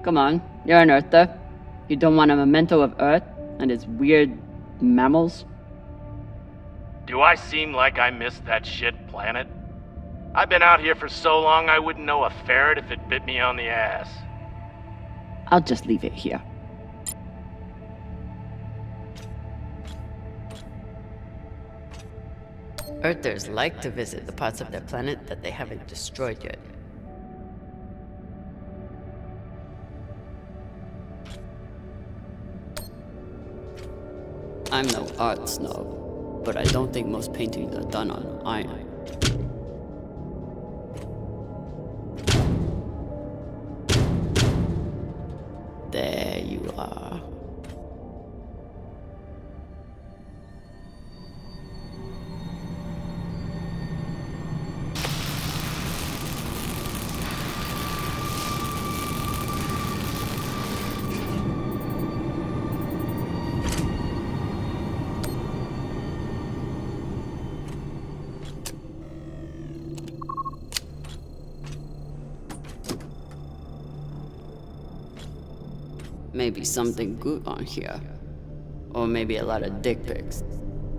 Come on, you're an Earther. You don't want a memento of Earth and its weird mammals? Do I seem like I missed that shit planet? I've been out here for so long I wouldn't know a ferret if it bit me on the ass. I'll just leave it here. Earthers like to visit the parts of their planet that they haven't destroyed yet. I'm no art snob, but I don't think most paintings are done on iron. There you are. Maybe something good on here. Or maybe a lot of dick pics.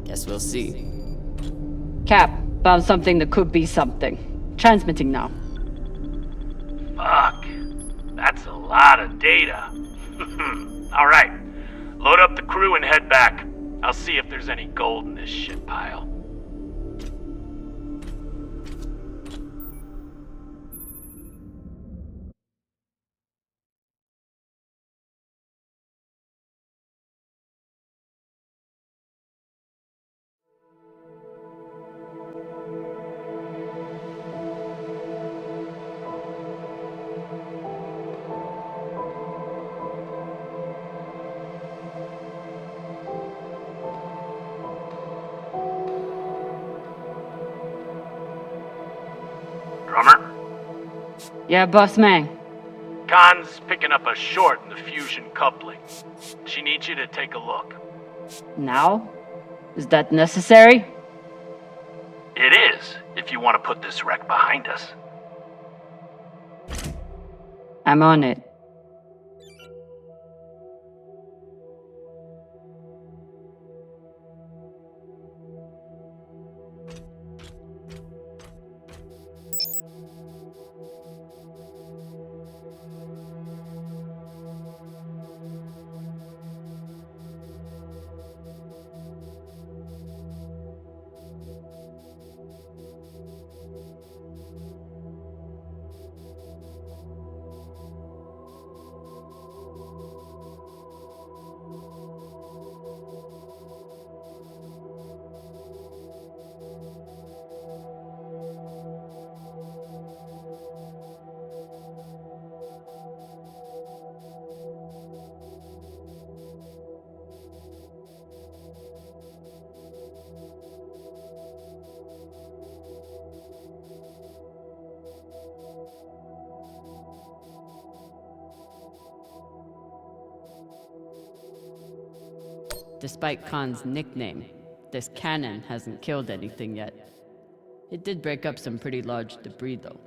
Guess we'll see. Cap, found something that could be something. Transmitting now. Fuck. That's a lot of data. Alright. Load up the crew and head back. I'll see if there's any gold in this shit pile. Drummer? Yeah, boss man. Khan's picking up a short in the fusion coupling. She needs you to take a look. Now? Is that necessary? It is, if you want to put this wreck behind us. I'm on it. Despite Khan's nickname, this cannon hasn't killed anything yet. It did break up some pretty large debris, though.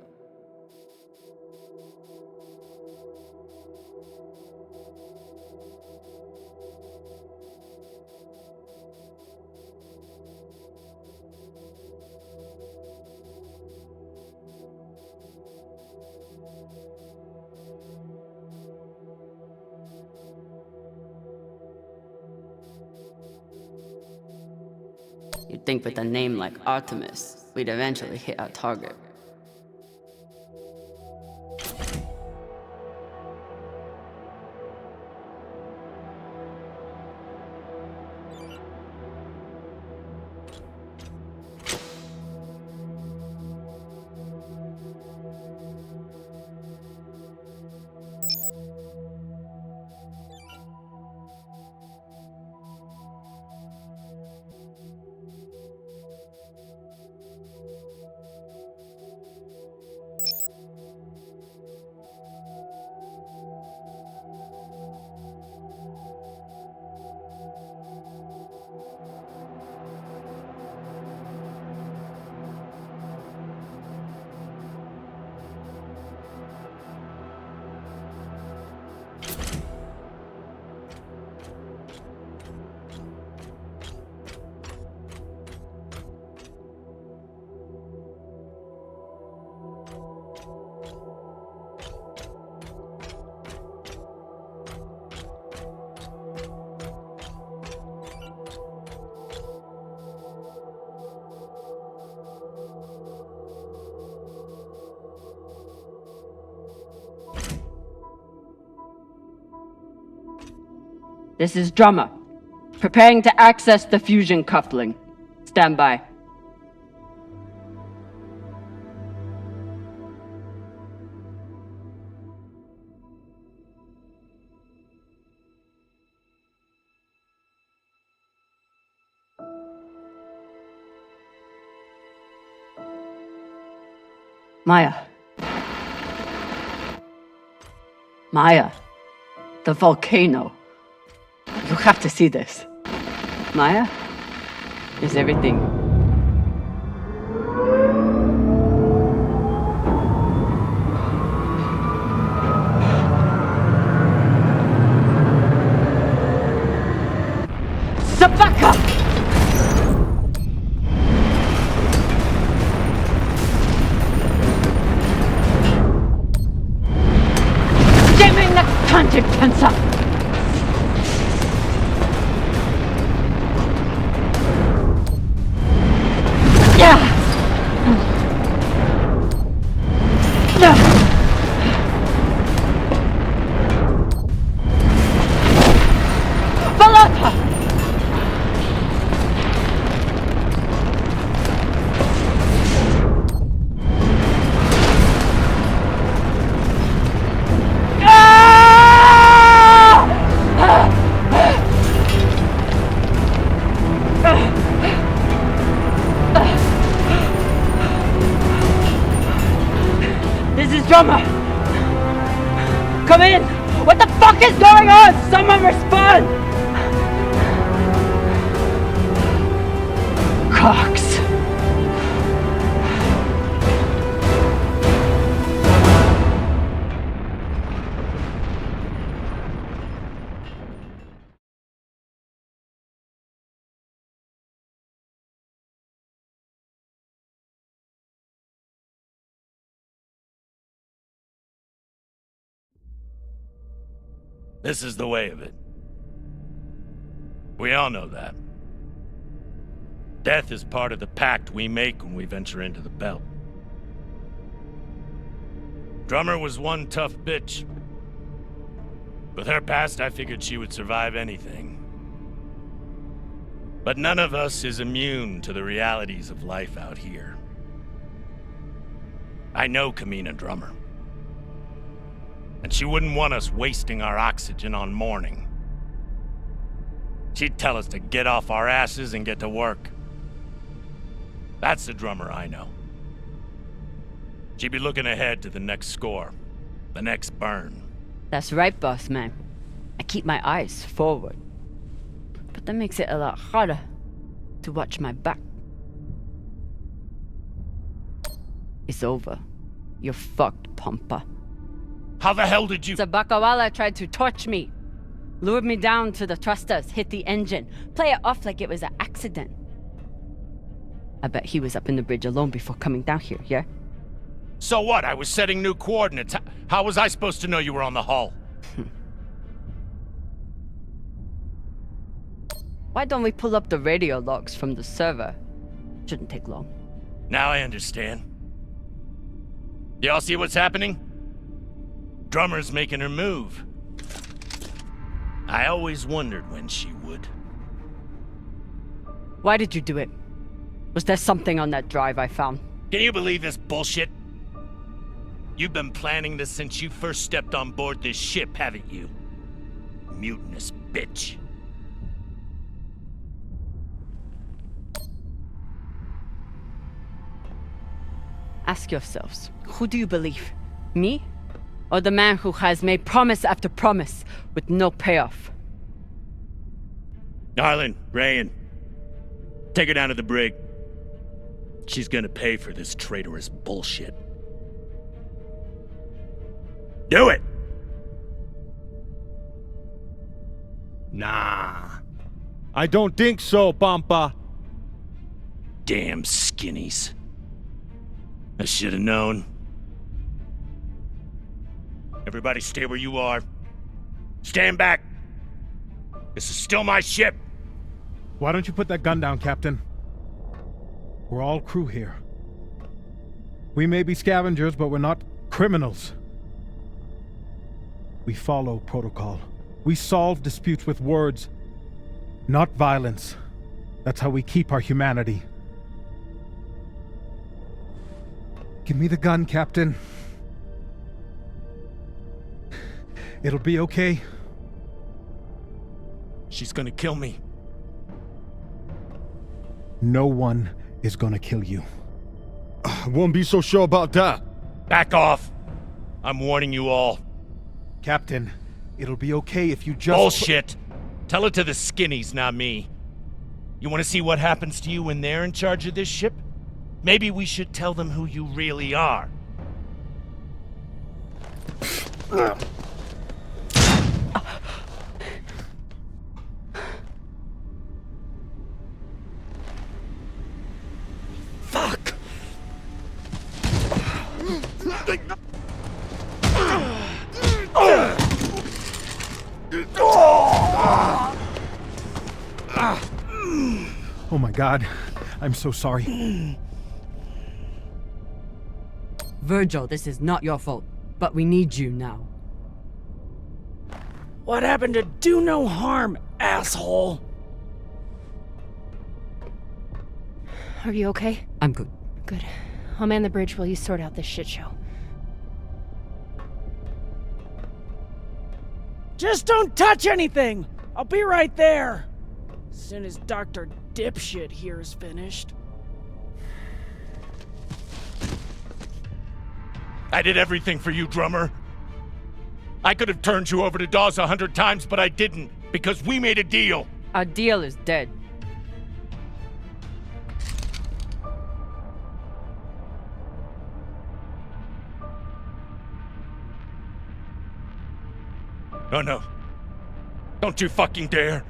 You'd think with a name like Artemis, we'd eventually hit our target. This is Drummer. Preparing to access the fusion coupling. Stand by. Maya. Maya. The volcano. You have to see this. Maya? Is everything... Sabaka! Jamming the content pencil! Drummer! Come in! What the fuck is going on? Someone respond! Cox. This is the way of it. We all know that. Death is part of the pact we make when we venture into the belt. Drummer was one tough bitch. With her past, I figured she would survive anything. But none of us is immune to the realities of life out here. I know Kamina Drammer. And she wouldn't want us wasting our oxygen on mourning. She'd tell us to get off our asses and get to work. That's the Drummer I know. She'd be looking ahead to the next score, the next burn. That's right, boss man. I keep my eyes forward. But that makes it a lot harder to watch my back. It's over. You're fucked, Pampa. How the hell did you— Sabakawala tried to torch me. Lured me down to the thrusters, hit the engine. Play it off like it was an accident. I bet he was up in the bridge alone before coming down here, yeah? So what? I was setting new coordinates. How was I supposed to know you were on the hull? Why don't we pull up the radio logs from the server? Shouldn't take long. Now I understand. Y'all see what's happening? Drummer's making her move. I always wondered when she would. Why did you do it? Was there something on that drive I found? Can you believe this bullshit? You've been planning this since you first stepped on board this ship, haven't you? Mutinous bitch. Ask yourselves, who do you believe? Me? Or the man who has made promise after promise with no payoff? Arlen, Rayan, take her down to the brig. She's gonna pay for this traitorous bullshit. Do it! Nah. I don't think so, Pampa. Damn skinnies. I should have known. Everybody stay where you are. Stand back. This is still my ship. Why don't you put that gun down, Captain? We're all crew here. We may be scavengers, but we're not criminals. We follow protocol. We solve disputes with words, not violence. That's how we keep our humanity. Give me the gun, Captain. It'll be okay. She's gonna kill me. No one is gonna kill you. I won't be so sure about that. Back off. I'm warning you all. Captain, it'll be okay if you just... Bullshit. Tell it to the skinnies, not me. You want to see what happens to you when they're in charge of this ship? Maybe we should tell them who you really are. Fuck! Oh my God, I'm so sorry. Virgil, this is not your fault, but we need you now. What happened to do no harm, asshole? Are you okay? I'm good. Good. I'll man the bridge while you sort out this shit show. Just don't touch anything! I'll be right there! As soon as Dr. Dipshit here is finished. I did everything for you, drummer. I could have turned you over to Dawes 100 times, but I didn't, because we made a deal. Our deal is dead. Oh no. Don't you fucking dare.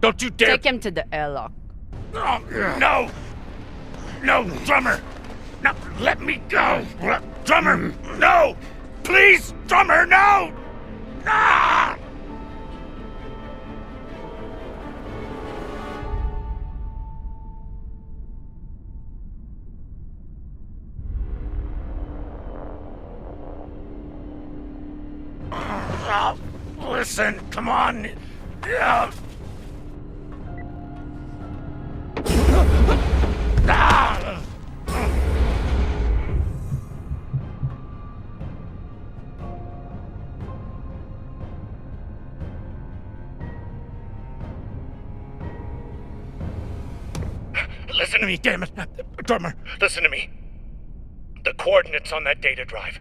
Don't you dare. Take him to the airlock. Oh, no! No, drummer! No, let me go! Drummer, no! Please, drummer, no! Ah! Listen, come on. Listen to me, damn it. Drummer, listen to me. The coordinates on that data drive,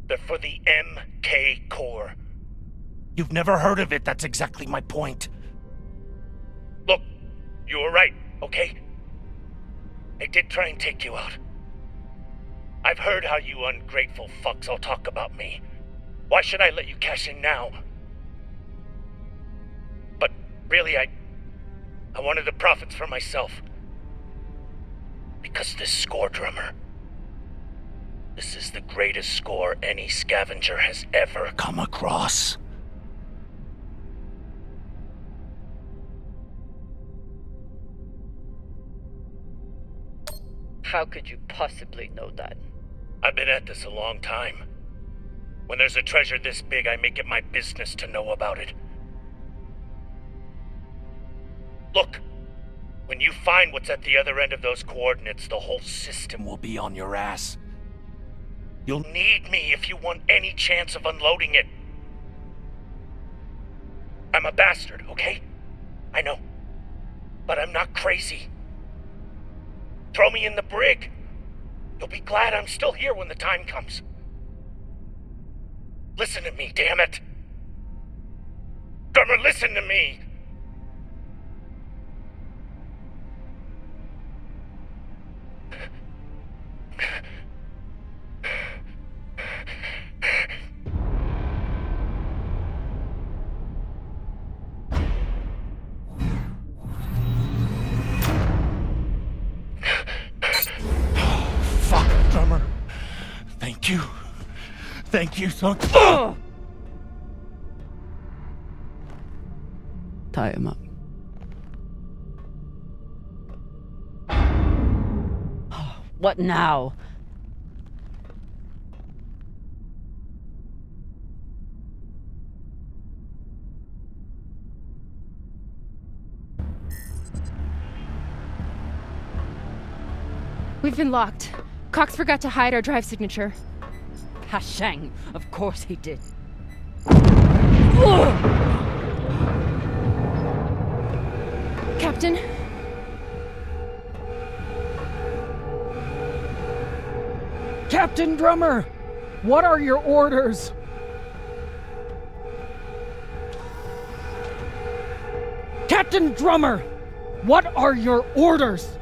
they're for the MK core. You've never heard of it, that's exactly my point. Look, you were right, okay? I did try and take you out. I've heard how you ungrateful fucks all talk about me. Why should I let you cash in now? But really, I wanted the profits for myself. Because this score, drummer, this is the greatest score any scavenger has ever come across. How could you possibly know that? I've been at this a long time. When there's a treasure this big, I make it my business to know about it. Look, when you find what's at the other end of those coordinates, the whole system will be on your ass. You'll need me if you want any chance of unloading it. I'm a bastard, okay? I know. But I'm not crazy. Throw me in the brig. You'll be glad I'm still here when the time comes. Listen to me, damn it. Drummer, listen to me. Thank you so much. Tie him up. What now? We've been locked. Cox forgot to hide our drive signature. Hashang, of course he did. Captain? Captain Drummer! What are your orders? Captain Drummer! What are your orders?